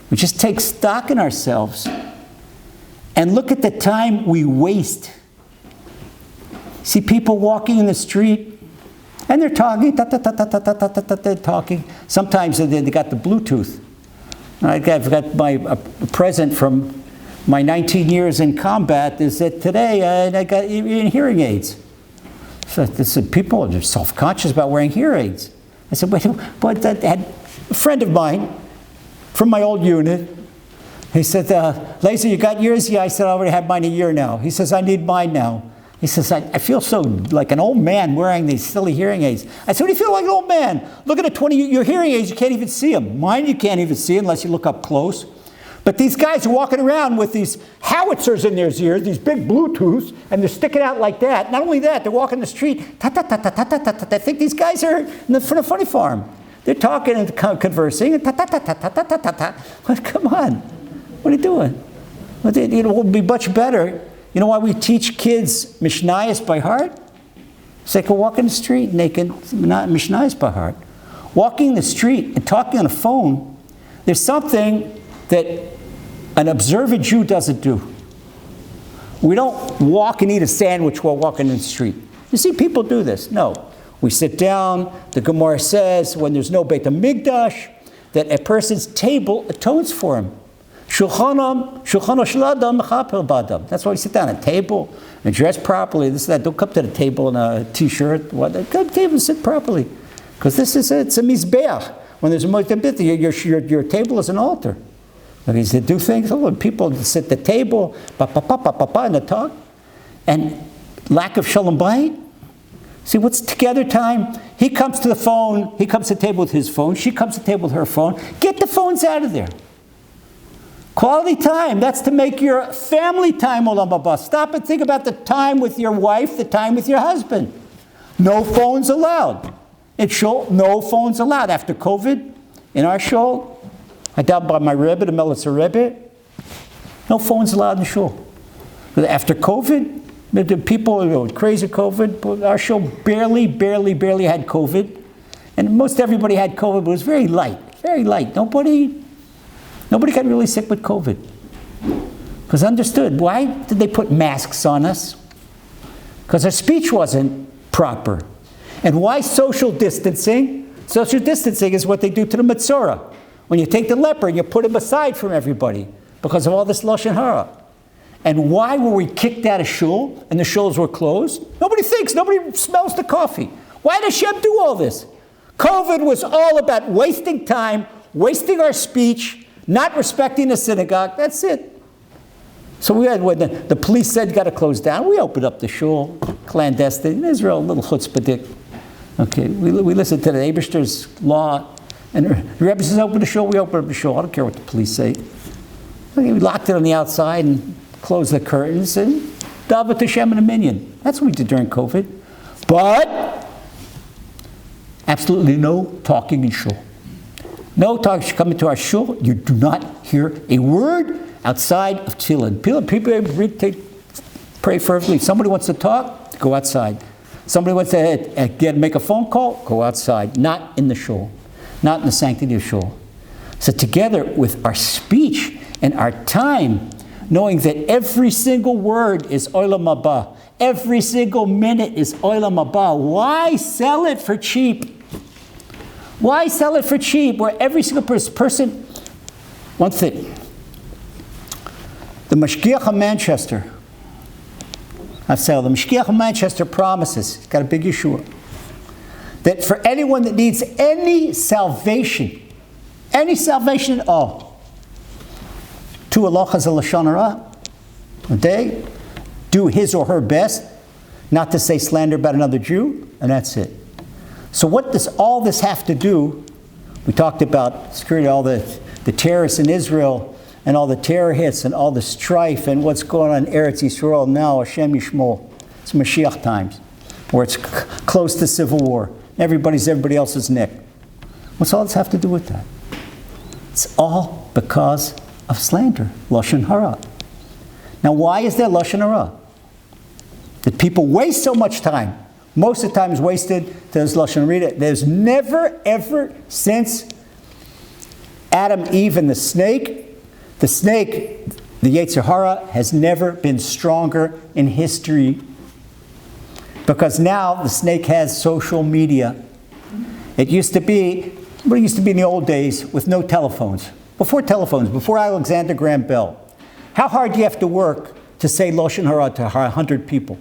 We just take stock in ourselves and look at the time we waste. See people walking in the street and they're talking, they're talking. Sometimes they got the Bluetooth. I've got my present from my 19 years in combat is that today I got hearing aids. So I said, people are self-conscious about wearing hearing aids. I said, but that had a friend of mine from my old unit. He said, Lazer, you got yours? Yeah, I said, I already have mine a year now. He says, I need mine now. He says, I feel so like an old man wearing these silly hearing aids. I said, what do you feel like an old man? Look at your hearing aids, you can't even see them. Mine you can't even see unless you look up close. But these guys are walking around with these howitzers in their ears, these big Bluetooths, and they're sticking out like that. Not only that, they're walking the street, I think these guys are in the funny farm. They're talking and conversing. And ta-ta-ta-ta-ta-ta-ta-ta. Come on. What are you doing? It would be much better. You know why we teach kids Mishnayos by heart? So they can walk in the street and they can not Mishnayos by heart. Walking the street and talking on the phone, there's something that an observant Jew doesn't do. We don't walk and eat a sandwich while walking in the street. You see people do this. No. We sit down. The Gemara says when there's no Beit HaMikdash, that a person's table atones for him. Shulchano shladam mechaper badam. That's why we sit down at a table and dress properly. This that. Don't come to the table in a t-shirt. Come to the table and sit properly, because it's a mizbeach. When there's a moitabit, your table is an altar. Okay, so do things. Oh, people sit at the table, and they talk, and lack of shalom bayit. See, what's together time? He comes to the phone. He comes to the table with his phone. She comes to the table with her phone. Get the phones out of there. Quality time, that's to make your family time, olam haba. Stop and think about the time with your wife, the time with your husband. No phones allowed. In shul, no phones allowed. After COVID, in our shul, I down by my Rebbe, the Melitzer Rebbe, no phones allowed in shul. After COVID, the people, crazy COVID, our shul barely had COVID. And most everybody had COVID, but it was very light, very light. Nobody got really sick with COVID. Because understood, why did they put masks on us? Because our speech wasn't proper. And why social distancing? Social distancing is what they do to the Metzora. When you take the leper and you put him aside from everybody because of all this Lashon Hara. And why were we kicked out of shul and the shuls were closed? Nobody thinks, nobody smells the coffee. Why does Hashem do all this? COVID was all about wasting time, wasting our speech, not respecting the synagogue. That's it. So we had, when the police said got to close down, we opened up the shul, clandestine. In Israel, a little chutzpahdik. Okay, we listened to the Eibishter's law, and the Rebbe says, open the shul, we open up the shul. I don't care what the police say. Okay, we locked it on the outside and closed the curtains and davened to Shem and a minyan. That's what we did during COVID. But absolutely no talking in shul. No talk. You come into our shul, you do not hear a word outside of tefillin. People pray fervently. If somebody wants to talk, go outside. Somebody wants to make a phone call, go outside. Not in the shul. Not in the sanctity of shul. So together with our speech and our time, knowing that every single word is olam haba, every single minute is olam haba, why sell it for cheap? Why sell it for cheap where every single person, one thing, the Mashgiach of Manchester, the Mashgiach of Manchester promises, he's got a big Yeshua, that for anyone that needs any salvation at all, two halachas of Lashon Hara, they do his or her best not to say slander about another Jew, and that's it. So what does all this have to do? We talked about security, all the terrorists in Israel, and all the terror hits, and all the strife, and what's going on in Eretz Yisrael now, Hashem Yishmol. It's Mashiach times, where it's close to civil war. Everybody's everybody else's neck. What's all this have to do with that? It's all because of slander, Lashon Hara. Now, why is there Lashon Hara? That people waste so much time. Most of the time is wasted. There's Lashon Hara. There's never, ever since Adam, Eve, and the snake, the Yetzer Hara, has never been stronger in history. Because now the snake has social media. It used to be what it used to be in the old days with no telephones. Before Alexander Graham Bell. How hard do you have to work to say Lashon Hara to 100 people?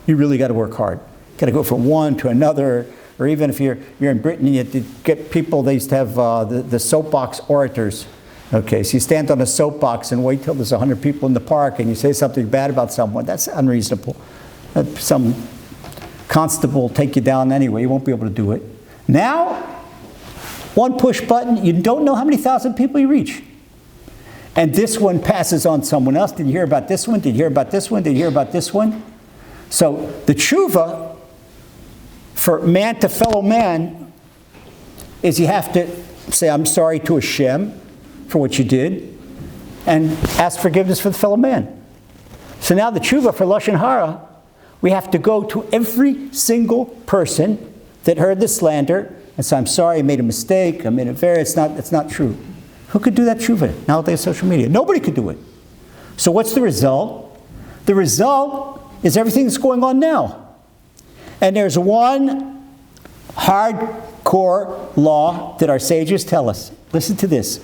You really got to work hard. You got to go from one to another. Or even if you're in Britain, you have to get people, they used to have the soapbox orators. Okay, so you stand on a soapbox and wait till there's 100 people in the park and you say something bad about someone. That's unreasonable. Some constable will take you down anyway. You won't be able to do it. Now, one push button, you don't know how many thousand people you reach. And this one passes on someone else. Did you hear about this one? Did you hear about this one? Did you hear about this one? So the tshuva for man to fellow man is you have to say, I'm sorry to Hashem for what you did, and ask forgiveness for the fellow man. So now the tshuva for Lashon Hara, we have to go to every single person that heard the slander and say, I'm sorry, I made a mistake, I made a error, it's not true. Who could do that tshuva nowadays on social media? Nobody could do it. So what's the result? The result is everything that's going on now. And there's one hardcore law that our sages tell us. Listen to this.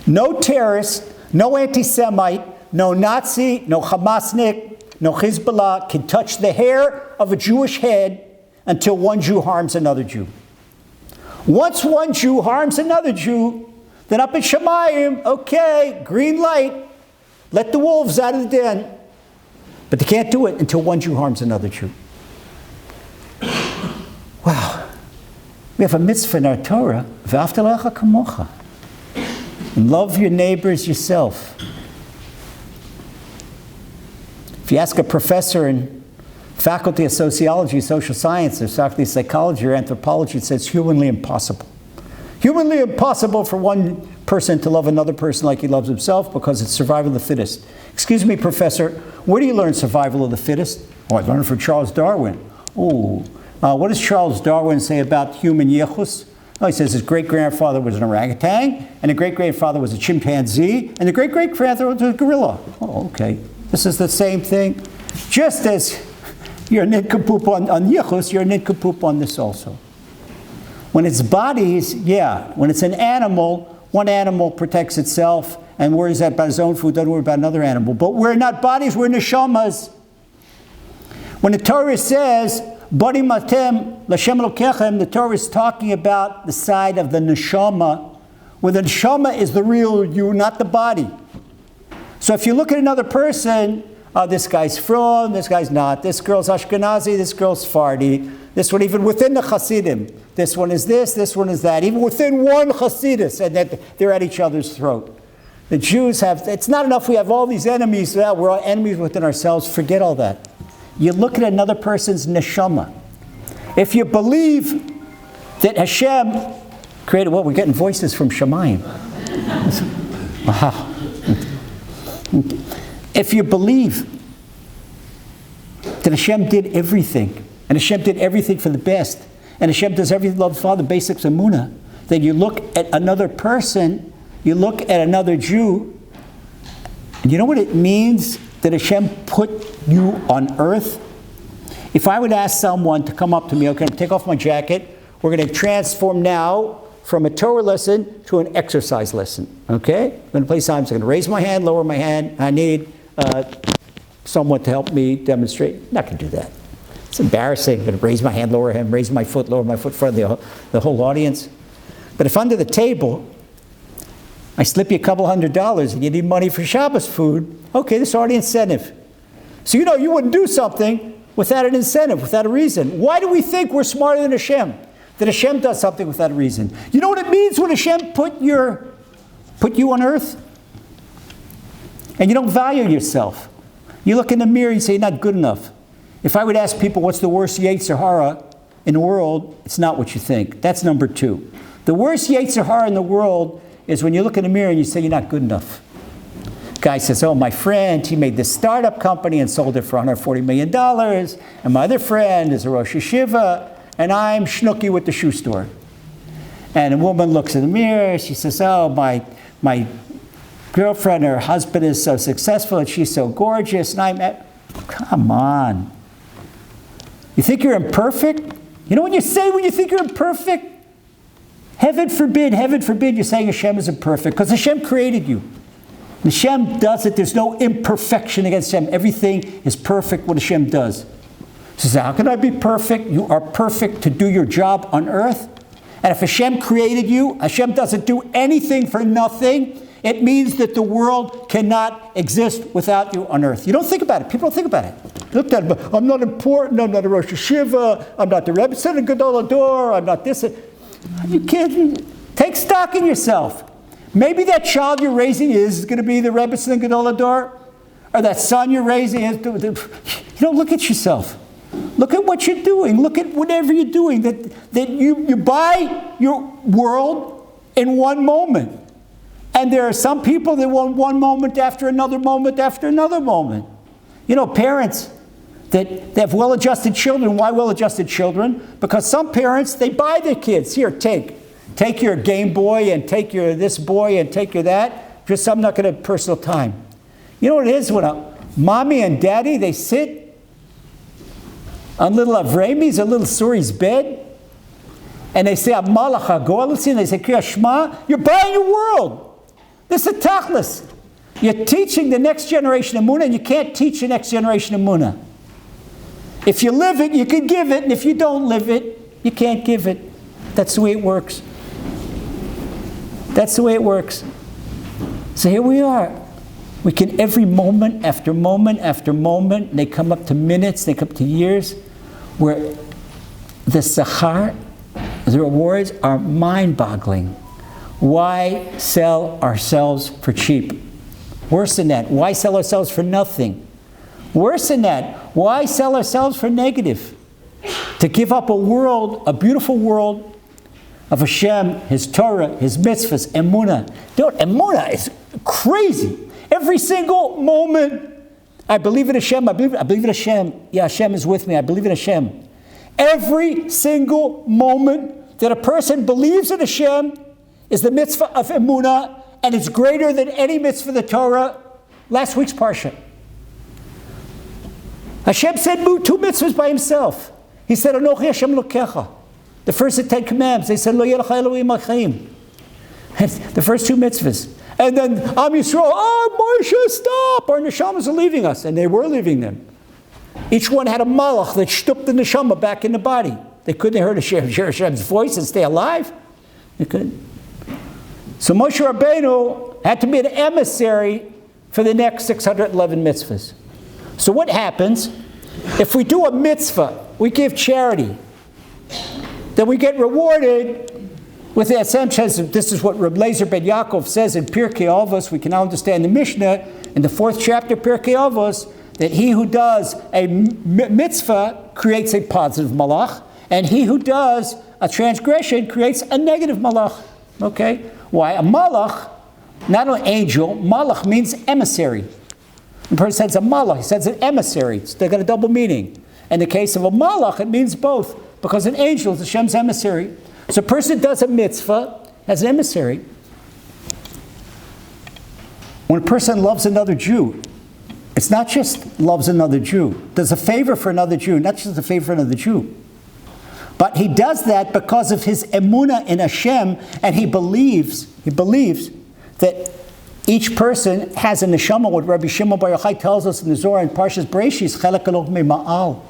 No terrorist, no anti-Semite, no Nazi, no Hamasnik, no Hezbollah can touch the hair of a Jewish head until one Jew harms another Jew. Once one Jew harms another Jew, then up at Shemayim, okay, green light, let the wolves out of the den. But they can't do it until one Jew harms another Jew. Wow. We have a mitzvah in our Torah, V'ahavta l'reacha kamocha. Love your neighbors yourself. If you ask a professor in Faculty of Sociology, Social Sciences, Faculty of Psychology, or Anthropology, it says it's humanly impossible. Humanly impossible for one person to love another person like he loves himself because it's survival of the fittest. Excuse me, professor, where do you learn survival of the fittest? Oh, I learned it from Charles Darwin. Oh, what does Charles Darwin say about human yichus? Oh, he says his great-grandfather was an orangutan, and the great-grandfather was a chimpanzee, and the great-great-grandfather was a gorilla. Oh, okay. This is the same thing. Just as you're a nincompoop on yichus, you're a nincompoop on this also. When it's bodies, yeah. When it's an animal, one animal protects itself and worries about his own food, doesn't worry about another animal. But we're not bodies, we're neshamas. When the Torah says, Bari matem l'Hashem Elokechem, the Torah is talking about the side of the neshama, where the neshama is the real you, not the body. So if you look at another person, this guy's from, this guy's not, this girl's Ashkenazi, this girl's Sephardi, this one even within the Hasidim, this one is this one is that, even within one Hasidus, and that they're at each other's throat. The Jews have, it's not enough we have all these enemies, we're all enemies within ourselves, forget all that. You look at another person's neshama. If you believe that Hashem created, well, we're getting voices from Shemayim. Wow. If you believe that Hashem did everything, and Hashem did everything for the best, and Hashem does everything, love the Father, basics of Emunah, then you look at another person, you look at another Jew, and you know what it means that Hashem put you on earth? If I would ask someone to come up to me, okay, take off my jacket, we're going to transform now from a Torah lesson to an exercise lesson, okay? I'm going to play times. I'm going to raise my hand, lower my hand. I need someone to help me demonstrate. I'm not going to do that. It's embarrassing. I'm going to raise my hand, lower him, raise my foot, lower my foot in front of the whole audience. But if under the table, I slip you a couple $100 and you need money for Shabbos food, okay, this is already incentive. So you know you wouldn't do something without an incentive, without a reason. Why do we think we're smarter than Hashem? That Hashem does something without a reason. You know what it means when Hashem put you on earth? And you don't value yourself. You look in the mirror and say, you're not good enough. If I would ask people what's the worst Yetzer Hara in the world, it's not what you think. That's number 2. The worst Yetzer Hara in the world is when you look in the mirror and you say, you're not good enough. Guy says, oh, my friend, he made this startup company and sold it for $140 million. And my other friend is a Rosh Yeshiva. And I'm Schnooky with the shoe store. And a woman looks in the mirror, she says, oh, my girlfriend, her husband is so successful and she's so gorgeous, and come on. You think you're imperfect? You know what you say when you think you're imperfect? Heaven forbid you're saying Hashem is imperfect, because Hashem created you. Hashem does it, there's no imperfection against Hashem. Everything is perfect what Hashem does. She says, how can I be perfect? You are perfect to do your job on earth. And if Hashem created you, Hashem doesn't do anything for nothing. It means that the world cannot exist without you on earth. You don't think about it. People don't think about it. Look at it. I'm not important. I'm not a Rosh Yeshiva. I'm not the Rebbe of Gadol Hador. I'm not this. Are you kidding? Take stock in yourself. Maybe that child you're raising is going to be the Rebbe of Gadol Hador, or that son you're raising is. You don't look at yourself. Look at what you're doing. Look at whatever you're doing. That you buy your world in one moment. And there are some people that want one moment after another moment after another moment. You know, parents that have well-adjusted children. Why well-adjusted children? Because some parents, they buy their kids. Here, take your Game Boy and take your this boy and take your that. Just I'm not going to have personal time. You know what it is when a mommy and daddy, they sit on little Avrami's or little Suri's bed, and they say, Amalach HaGoel, and they say, Kriya Shema, you're buying your world. This is tachlis. You're teaching the next generation of Emunah, and you can't teach the next generation of Emunah. If you live it, you can give it, and if you don't live it, you can't give it. That's the way it works. That's the way it works. So here we are. We can every moment after moment after moment, they come up to minutes, they come up to years, where the sachar, the rewards are mind-boggling. Why sell ourselves for cheap? Worse than that, why sell ourselves for nothing? Worse than that, why sell ourselves for negative? To give up a world, a beautiful world of Hashem, His Torah, His mitzvahs, emunah. Dude, emunah is crazy. Every single moment, I believe in Hashem, I believe in Hashem. Yeah, Hashem is with me, I believe in Hashem. Every single moment that a person believes in Hashem is the mitzvah of emunah, and it's greater than any mitzvah of the Torah. Last week's parsha. Hashem said two mitzvahs by Himself. He said, Anochi Hashem Lokecha. The first of 10 commandments. They said, Lo Yelach Elohim Achim. The first two mitzvahs. And then Am Yisrael, oh, Moshe, stop! Our neshamas are leaving us. And they were leaving them. Each one had a malach that shtupped the neshama back in the body. They couldn't hear Hashem's voice and stay alive. They couldn't. So Moshe Rabbeinu had to be an emissary for the next 611 mitzvahs. So what happens? If we do a mitzvah, we give charity, then we get rewarded with the Hashem says, this is what Rabbi Lazer ben Yaakov says in Pirkei Avos. We can now understand the Mishnah in the 4th chapter, Pirkei Avos, that he who does a mitzvah creates a positive malach, and he who does a transgression creates a negative malach. Okay? Why? A malach, not an angel, malach means emissary. The person says a malach, he says an emissary. They got a double meaning. In the case of a malach, it means both, because an angel is Hashem's emissary. So a person does a mitzvah as an emissary. When a person loves another Jew, it's not just loves another Jew. Does a favor for another Jew, not just a favor for another Jew. But he does that because of his emunah in Hashem, and he believes that each person has a neshama, what Rabbi Shimon Bar Yochai tells us in the Zohar in Parshas Bereishis, Chelek Eloh Ma'al.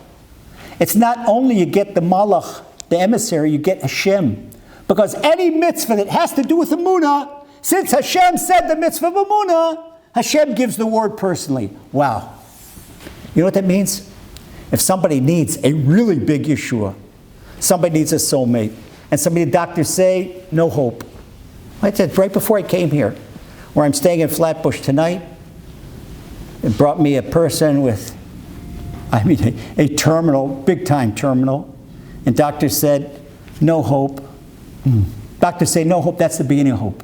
It's not only you get the malach, the emissary, you get Hashem. Because any mitzvah that has to do with emunah, since Hashem said the mitzvah of emunah, Hashem gives the word personally. Wow. You know what that means? If somebody needs a really big Yeshua, somebody needs a soulmate, and the doctors say, no hope. I said right before I came here, where I'm staying in Flatbush tonight, it brought me a person with, a terminal, big-time terminal, and doctors said, no hope. Doctors say no hope, that's the beginning of hope.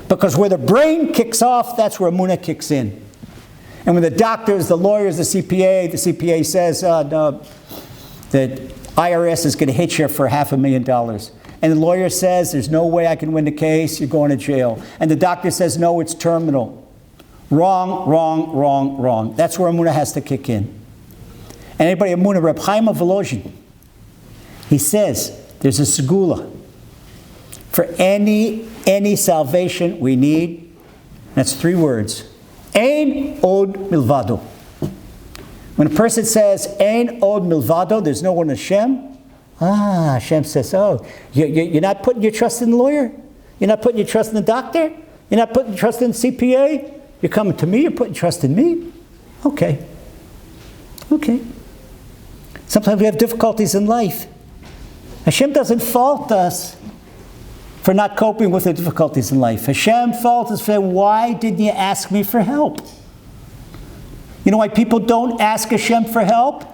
Because where the brain kicks off, that's where emunah kicks in. And when the doctors, the lawyers, the CPA says, no, that IRS is going to hit you for $500,000. And the lawyer says, there's no way I can win the case, you're going to jail. And the doctor says, no, it's terminal. Wrong, wrong, wrong, wrong. That's where emunah has to kick in. And anybody emunah, Reb Chaim of Volozhin, he says, there's a segula. For any salvation we need, that's 3 words. Ein od milvado. When a person says, Ein od milvado, there's no one Hashem, Hashem says, oh, you're not putting your trust in the lawyer? You're not putting your trust in the doctor? You're not putting your trust in the CPA? You're coming to me, you're putting trust in me? Okay. Okay. Sometimes we have difficulties in life. Hashem doesn't fault us for not coping with the difficulties in life. Hashem faults us for, why didn't you ask me for help? You know why people don't ask Hashem for help?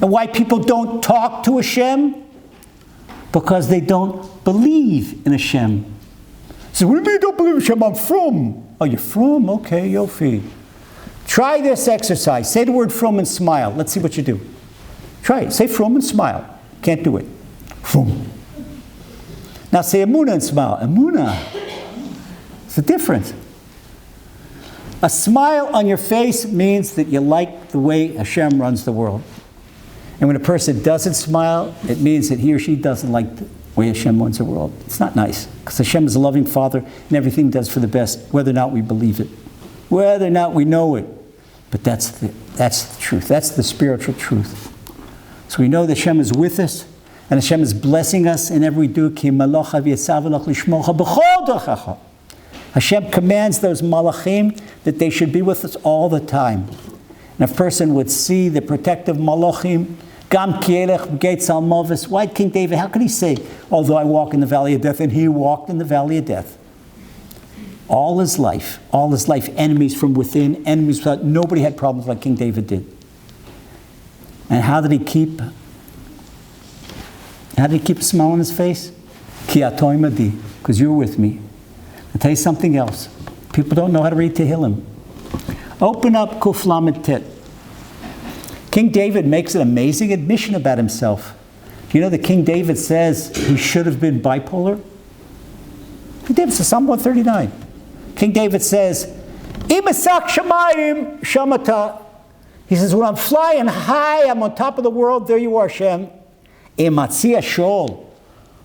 And why people don't talk to Hashem? Because they don't believe in Hashem. So what do you mean you don't believe in Hashem? I'm from. Oh, you're from? Okay, Yofi. Try this exercise. Say the word from and smile. Let's see what you do. Try it. Say from and smile. Can't do it. From. Now say Emunah and smile. Emunah. It's a difference. A smile on your face means that you like the way Hashem runs the world. And when a person doesn't smile, it means that he or she doesn't like the way Hashem runs the world. It's not nice, because Hashem is a loving Father, and everything does for the best, whether or not we believe it, whether or not we know it. But that's the truth. That's the spiritual truth. So we know that Hashem is with us, and Hashem is blessing us in every do. Hashem commands those malachim that they should be with us all the time. And if a person would see the protective malachim, Gam kielech gates al movis. Why King David? How could he say, although I walk in the valley of death, and he walked in the valley of death? All his life, enemies from within, enemies without. Nobody had problems like King David did. And how did he keep a smile on his face? Ki atoy madi, because you were with me. I'll tell you something else. People don't know how to read Tehillim. Open up Kuf Lamed Tet. King David makes an amazing admission about himself. Do you know that King David says he should have been bipolar? King David says, Psalm 139. King David says, Imasak shamayim shamata. He says, when I'm flying high, I'm on top of the world, there you are, Hashem. Imatzia Sheol.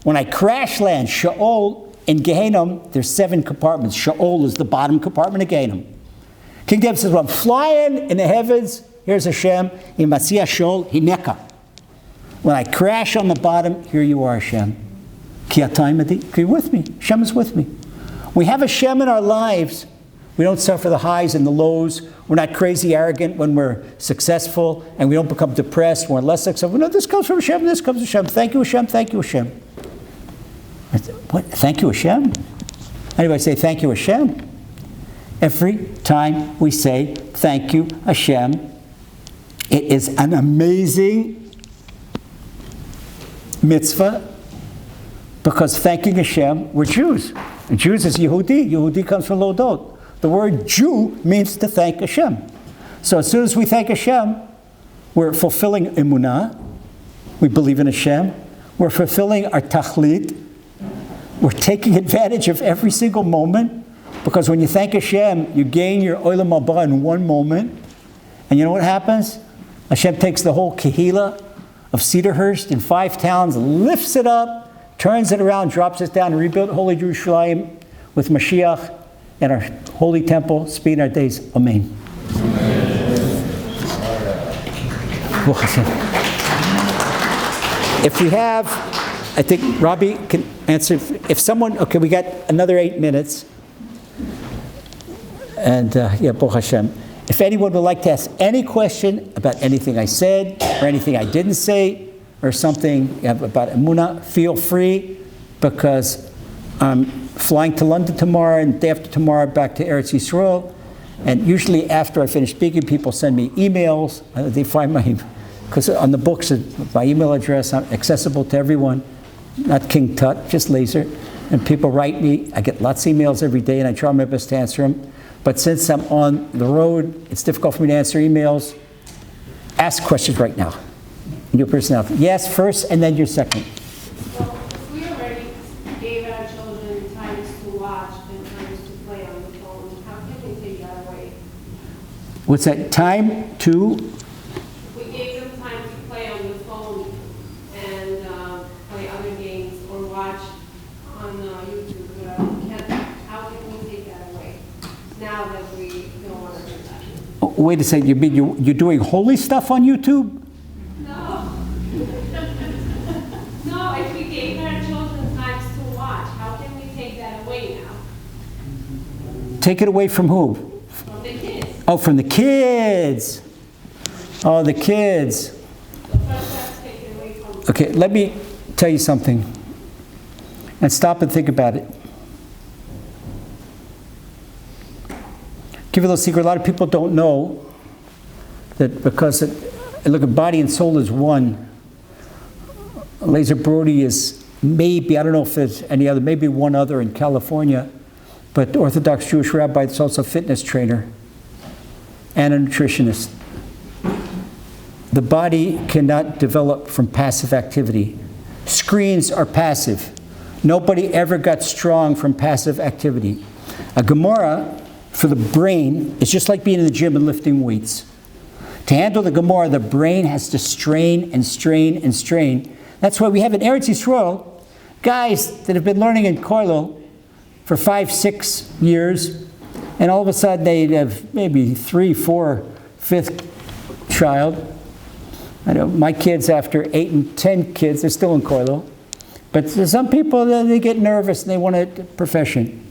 When I crash land, Sheol, in Gehenna, there's 7 compartments. Sheol is the bottom compartment of Gehenna. King David says, when I'm flying in the heavens, here's Hashem. Imatzia Sheol, Hineka. When I crash on the bottom, here you are, Hashem. Ki atay madi. You're with me. Hashem is with me. We have Hashem in our lives. We don't suffer the highs and the lows. We're not crazy arrogant when we're successful, and we don't become depressed when we're less successful. No, this comes from Hashem, this comes from Hashem. Thank you, Hashem, thank you, Hashem. What? Thank you, Hashem? Anybody say thank you, Hashem? Every time we say thank you, Hashem, it is an amazing mitzvah, because thanking Hashem, we're Jews. And Jews is Yehudi. Yehudi comes from Lodot. The word Jew means to thank Hashem. So as soon as we thank Hashem, we're fulfilling emunah. We believe in Hashem. We're fulfilling our tachlit. We're taking advantage of every single moment, because when you thank Hashem, you gain your olam haba in one moment. And you know what happens? Hashem takes the whole kehila of Cedarhurst in 5 towns, lifts it up, turns it around, drops it down, and rebuilt Holy Jerusalem with Mashiach and our holy temple, speed our days. Amen. If we have, I think Rabbi can answer. If someone, okay, we got another 8 minutes. And yeah, Baruch Hashem. If anyone would like to ask any question about anything I said, or anything I didn't say, or something about Emunah, feel free, because I'm flying to London tomorrow, and the day after tomorrow back to Eretz Yisrael. And usually after I finish speaking, people send me emails. They find my, because on the books, my email address, I'm accessible to everyone, not King Tut, just Lazer. And people write me. I get lots of emails every day, and I try my best to answer them. But since I'm on the road, it's difficult for me to answer emails. Ask questions right now. Your personality. Yes, first, and then your second. Well, we already gave our children times to watch and times to play on the phone. How can we take that away? What's that? Time to? We gave them time to play on the phone and play other games or watch on YouTube. How can we take that away now that we don't want to do that? Oh, wait a second. You mean you're doing holy stuff on YouTube? No, if we gave our children times to watch, how can we take that away now? Take it away from who? From the kids. Oh, from the kids. Oh, the kids. The first have to take it away from. Okay, let me tell you something. And stop and think about it. Give you a little secret. A lot of people don't know that because look at body and soul as one. Lazer Brody is maybe, I don't know if there's any other, maybe one other in California, but Orthodox Jewish rabbi that's also a fitness trainer and a nutritionist. The body cannot develop from passive activity. Screens are passive. Nobody ever got strong from passive activity. A Gemara for the brain is just like being in the gym and lifting weights. To handle the Gemara, the brain has to strain and strain and strain. That's why we have in Eretz Yisrael guys that have been learning in Koilel for 5, 6 years, and all of a sudden they have maybe 3, 4, 5th child. I know my kids, after 8 and 10 kids, they're still in Koilel. But some people, they get nervous and they want a profession.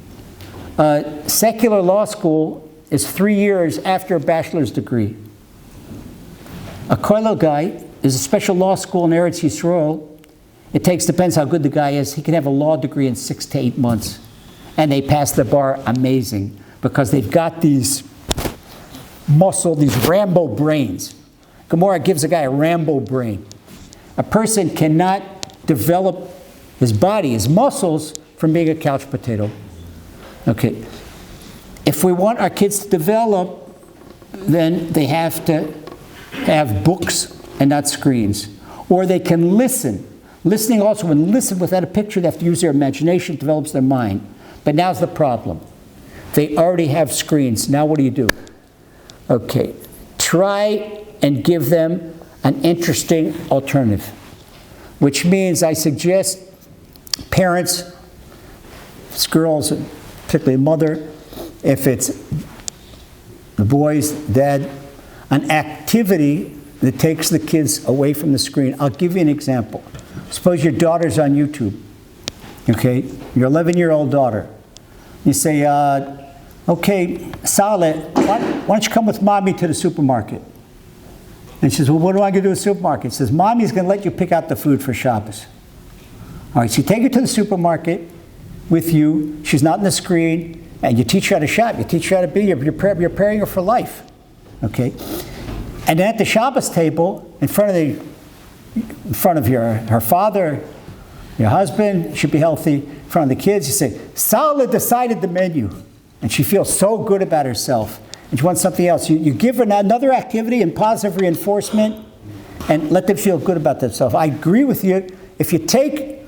Secular law school is 3 years after a bachelor's degree. A Koilel guy is a special law school in Eretz Yisrael. It depends how good the guy is. He can have a law degree in 6 to 8 months. And they pass the bar amazing because they've got these these Rambo brains. Gemara gives a guy a Rambo brain. A person cannot develop his body, his muscles, from being a couch potato. Okay. If we want our kids to develop, then they have to have books and not screens. Or they can listen. Listening also, when listen without a picture, they have to use their imagination, it develops their mind. But now's the problem. They already have screens. Now what do? Okay. Try and give them an interesting alternative. Which means I suggest parents, if it's girls, particularly a mother, if it's the boys, dad, an activity that takes the kids away from the screen. I'll give you an example. Suppose your daughter's on YouTube, okay? Your 11-year-old daughter. You say, okay, Saleh, why don't you come with mommy to the supermarket? And she says, well, what do I do to the supermarket? She says, mommy's going to let you pick out the food for Shabbos. All right, so you take her to the supermarket with you. She's not on the screen, and you teach her how to shop. You teach her how to be. You're preparing her for life, okay? And then at the Shabbos table, in front of her father, your husband, should be healthy, in front of the kids, you say, Saleh decided the menu. And she feels so good about herself. And she wants something else. You give her another activity and positive reinforcement and let them feel good about themselves. I agree with you. If you take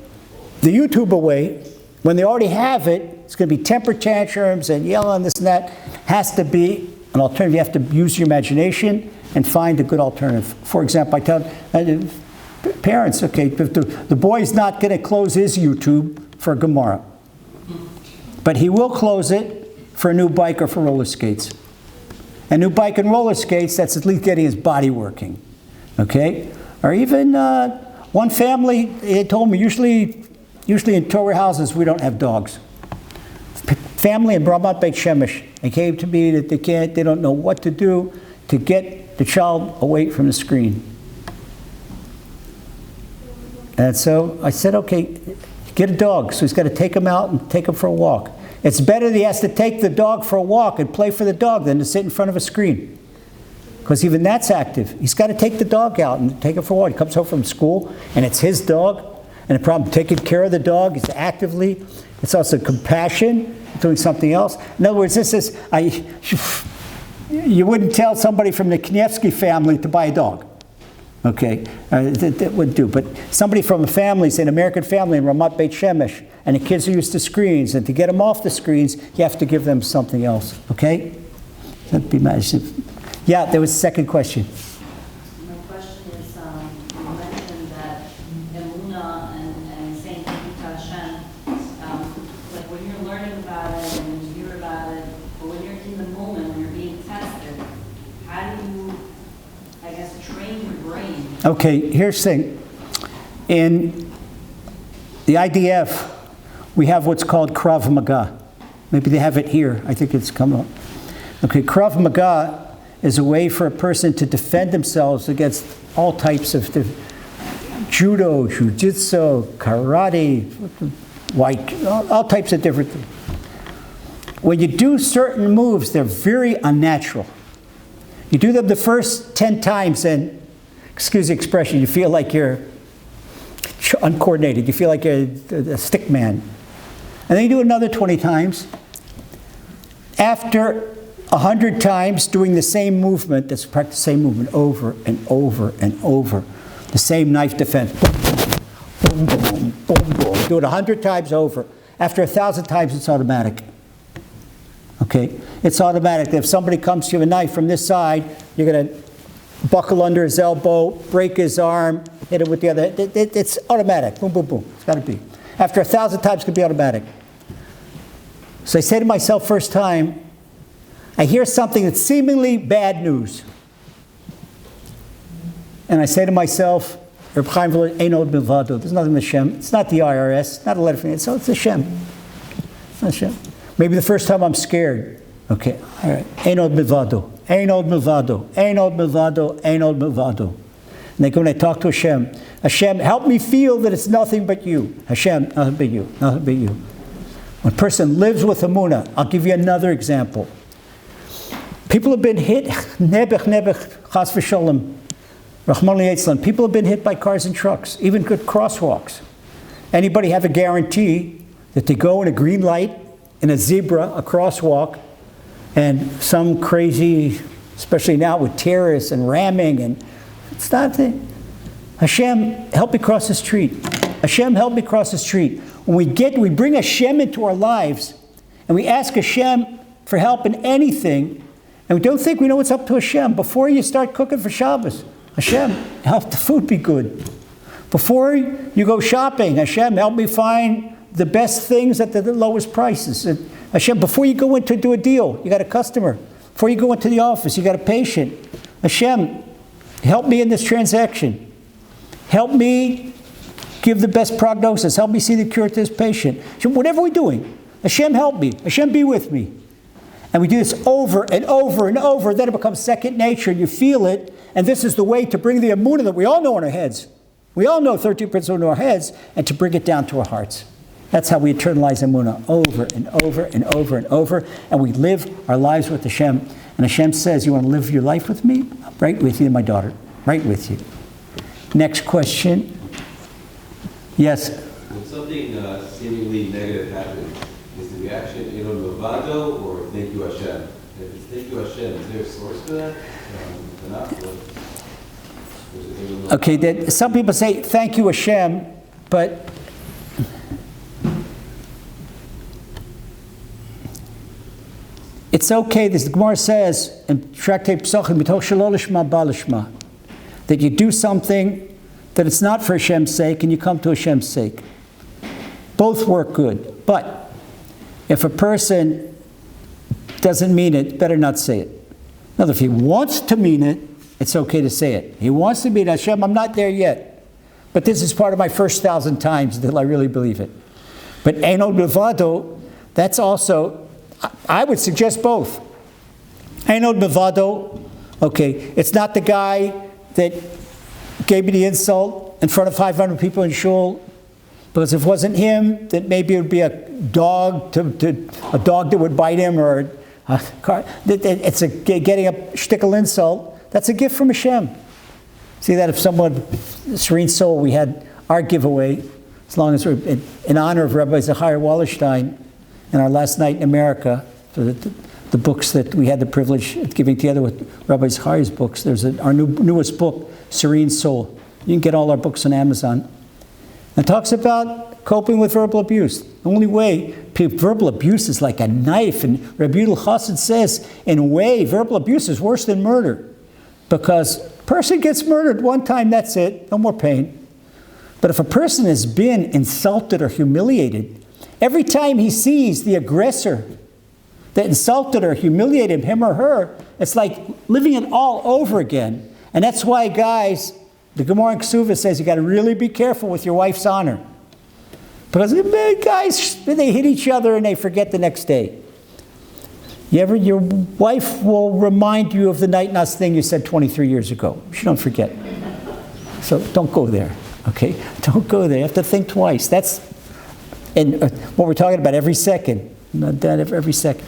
the YouTube away, when they already have it, it's going to be temper tantrums and yelling and this and that. Has to be an alternative. You have to use your imagination and find a good alternative. For example, I tell parents, okay, if the boy's not going to close his YouTube for Gemara, but he will close it for a new bike or for roller skates. A new bike and roller skates, that's at least getting his body working, okay? Or even one family, they told me, usually in Torah houses, we don't have dogs. Family in Ramat Beit Shemesh, they came to me that they don't know what to do to get the child away from the screen. And so I said, okay, get a dog. So he's got to take him out and take him for a walk. It's better that he has to take the dog for a walk and play for the dog than to sit in front of a screen. Because even that's active. He's got to take the dog out and take it for a walk. He comes home from school and it's his dog. And the problem, taking care of the dog is actively. It's also compassion, doing something else. In other words, you wouldn't tell somebody from the Knievsky family to buy a dog. Okay, that would do. But somebody from a family, say an American family in Ramat Beit Shemesh, and the kids are used to screens, and to get them off the screens, you have to give them something else. Okay? That'd be nice. Yeah, there was a second question. My question is, you mentioned that Emunah and saying thank you to Hashem, like when you're learning about it and you hear about it, but when you're in the moment, when you're being tested, how do you, I guess, train your brain? Okay, here's the thing. In the IDF, we have what's called Krav Maga. Maybe they have it here. I think it's come up. Okay, Krav Maga is a way for a person to defend themselves against all types of judo, jiu-jitsu, karate, all types of different things. When you do certain moves, they're very unnatural. You do them the first 10 times and excuse the expression, you feel like you're uncoordinated. You feel like you're a stick man. And then you do it another 20 times. After 100 times doing the same movement, let's practice the same movement over and over and over. The same knife defense. Boom, boom, boom, boom, boom. Do it 100 times over. After 1,000 times, it's automatic. Okay? It's automatic. If somebody comes to you with a knife from this side, you're going to buckle under his elbow, break his arm, hit him with the other. It's automatic. Boom, boom, boom. It's got to be. After 1,000 times, it could be automatic. So I say to myself, first time, I hear something that's seemingly bad news. And I say to myself, there's nothing with Hashem. It's not the IRS, not a letter from it. So it's Hashem. It's not Hashem. Maybe the first time I'm scared. Okay, all right. Ein od milvado. Ein od milvado. Ein od milvado. Ein od milvado. And then when I talk to Hashem, Hashem, help me feel that it's nothing but you. Hashem, nothing but you. Nothing but you. When a person lives with Emunah, I'll give you another example. People have been hit, nebech, chas v'sholem, Rahman li'etzlan. People have been hit by cars and trucks, even good crosswalks. Anybody have a guarantee that they go in a green light, in a zebra, a crosswalk, and some crazy, especially now with terrorists and ramming, and it's not the, Hashem, help me cross the street. Hashem, help me cross the street. When we bring Hashem into our lives, and we ask Hashem for help in anything, and we don't think we know what's up to Hashem, before you start cooking for Shabbos, Hashem, help the food be good. Before you go shopping, Hashem, help me find the best things at the lowest prices. And Hashem, before you go in to do a deal, you got a customer. Before you go into the office, you got a patient. Hashem, help me in this transaction. Help me give the best prognosis. Help me see the cure to this patient. Hashem, whatever we're doing, Hashem, help me. Hashem, be with me. And we do this over and over and over. Then it becomes second nature. You feel it. And this is the way to bring the emunah that we all know in our heads. We all know 13 principles in our heads, and to bring it down to our hearts. That's how we internalize emunah over and over and over and over. And we live our lives with Hashem. And Hashem says, you want to live your life with me? I'm right with you, my daughter. Right with you. Next question. Yes? When something seemingly negative happens, is the reaction Enon Movado or thank you Hashem? If it's thank you Hashem, is there a source for that? Okay, some people say thank you Hashem, but it's okay. This the Gemara says in Tractate Pesachim, Mitoch shelo lishma ba lishma, that you do something that it's not for Hashem's sake and you come to Hashem's sake. Both work good. But if a person doesn't mean it, better not say it. Now, if he wants to mean it, it's okay to say it. He wants to mean Hashem, I'm not there yet. But this is part of my first 1,000 times until I really believe it. But Eino Bevado, that's also, I would suggest both. Eino Bevado, okay, it's not the guy that gave me the insult in front of 500 people in shul, because if it wasn't him, then maybe it would be a dog that would bite him, or a car. It's getting a shtickle insult. That's a gift from Hashem. See that if someone, Serene Soul, we had our giveaway, as long as we're in honor of Rabbi Zachariah Wallerstein, in our last night in America, for the books that we had the privilege of giving together with Rabbi Zachariah's books. There's our newest book, Serene Soul. You can get all our books on Amazon. It talks about coping with verbal abuse. The only way, verbal abuse is like a knife. And Rabbi Chassid says, in a way, verbal abuse is worse than murder. Because a person gets murdered one time, that's it, no more pain. But if a person has been insulted or humiliated, every time he sees the aggressor that insulted or humiliated him or her, it's like living it all over again. And that's why, guys, the Gemara in Ksuva says you got to really be careful with your wife's honor. Because guys, they hit each other and they forget the next day. Your wife will remind you of the night nas thing you said 23 years ago. She don't forget. So don't go there, okay? Don't go there. You have to think twice. That's what we're talking about every second. Not that every second.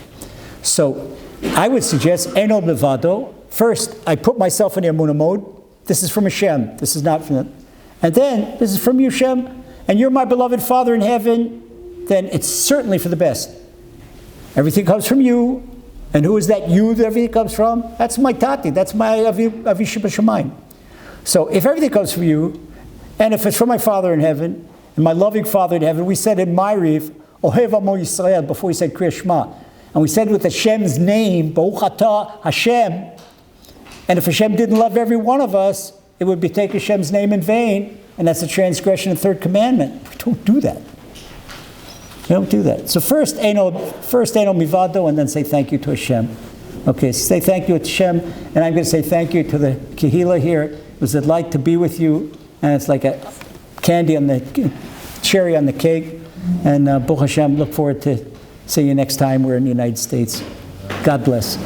So I would suggest Eino Bevado. First, I put myself in the emunah mode. This is from Hashem. This is not from them. And then, this is from you, Hashem, and you're my beloved Father in heaven, then it's certainly for the best. Everything comes from you. And who is that you that everything comes from? That's my Tati. That's my Avishim Shemayim. So if everything comes from you, and if it's from my Father in heaven, and my loving Father in heaven, we said in Ma'ariv, Ohev Amo Yisrael, before we said Kriya Shema. And we said with Hashem's name, Baruch Atah Hashem. And if Hashem didn't love every one of us, it would be take Hashem's name in vain, and that's a transgression of the third commandment. We don't do that. We don't do that. So first Eino Mivado, and then say thank you to Hashem. Okay, so say thank you to Hashem, and I'm going to say thank you to the Kehila here. It was a delight to be with you, and it's like a candy on the cherry on the cake. And Baruch Hashem, look forward to seeing you next time we're in the United States. God bless.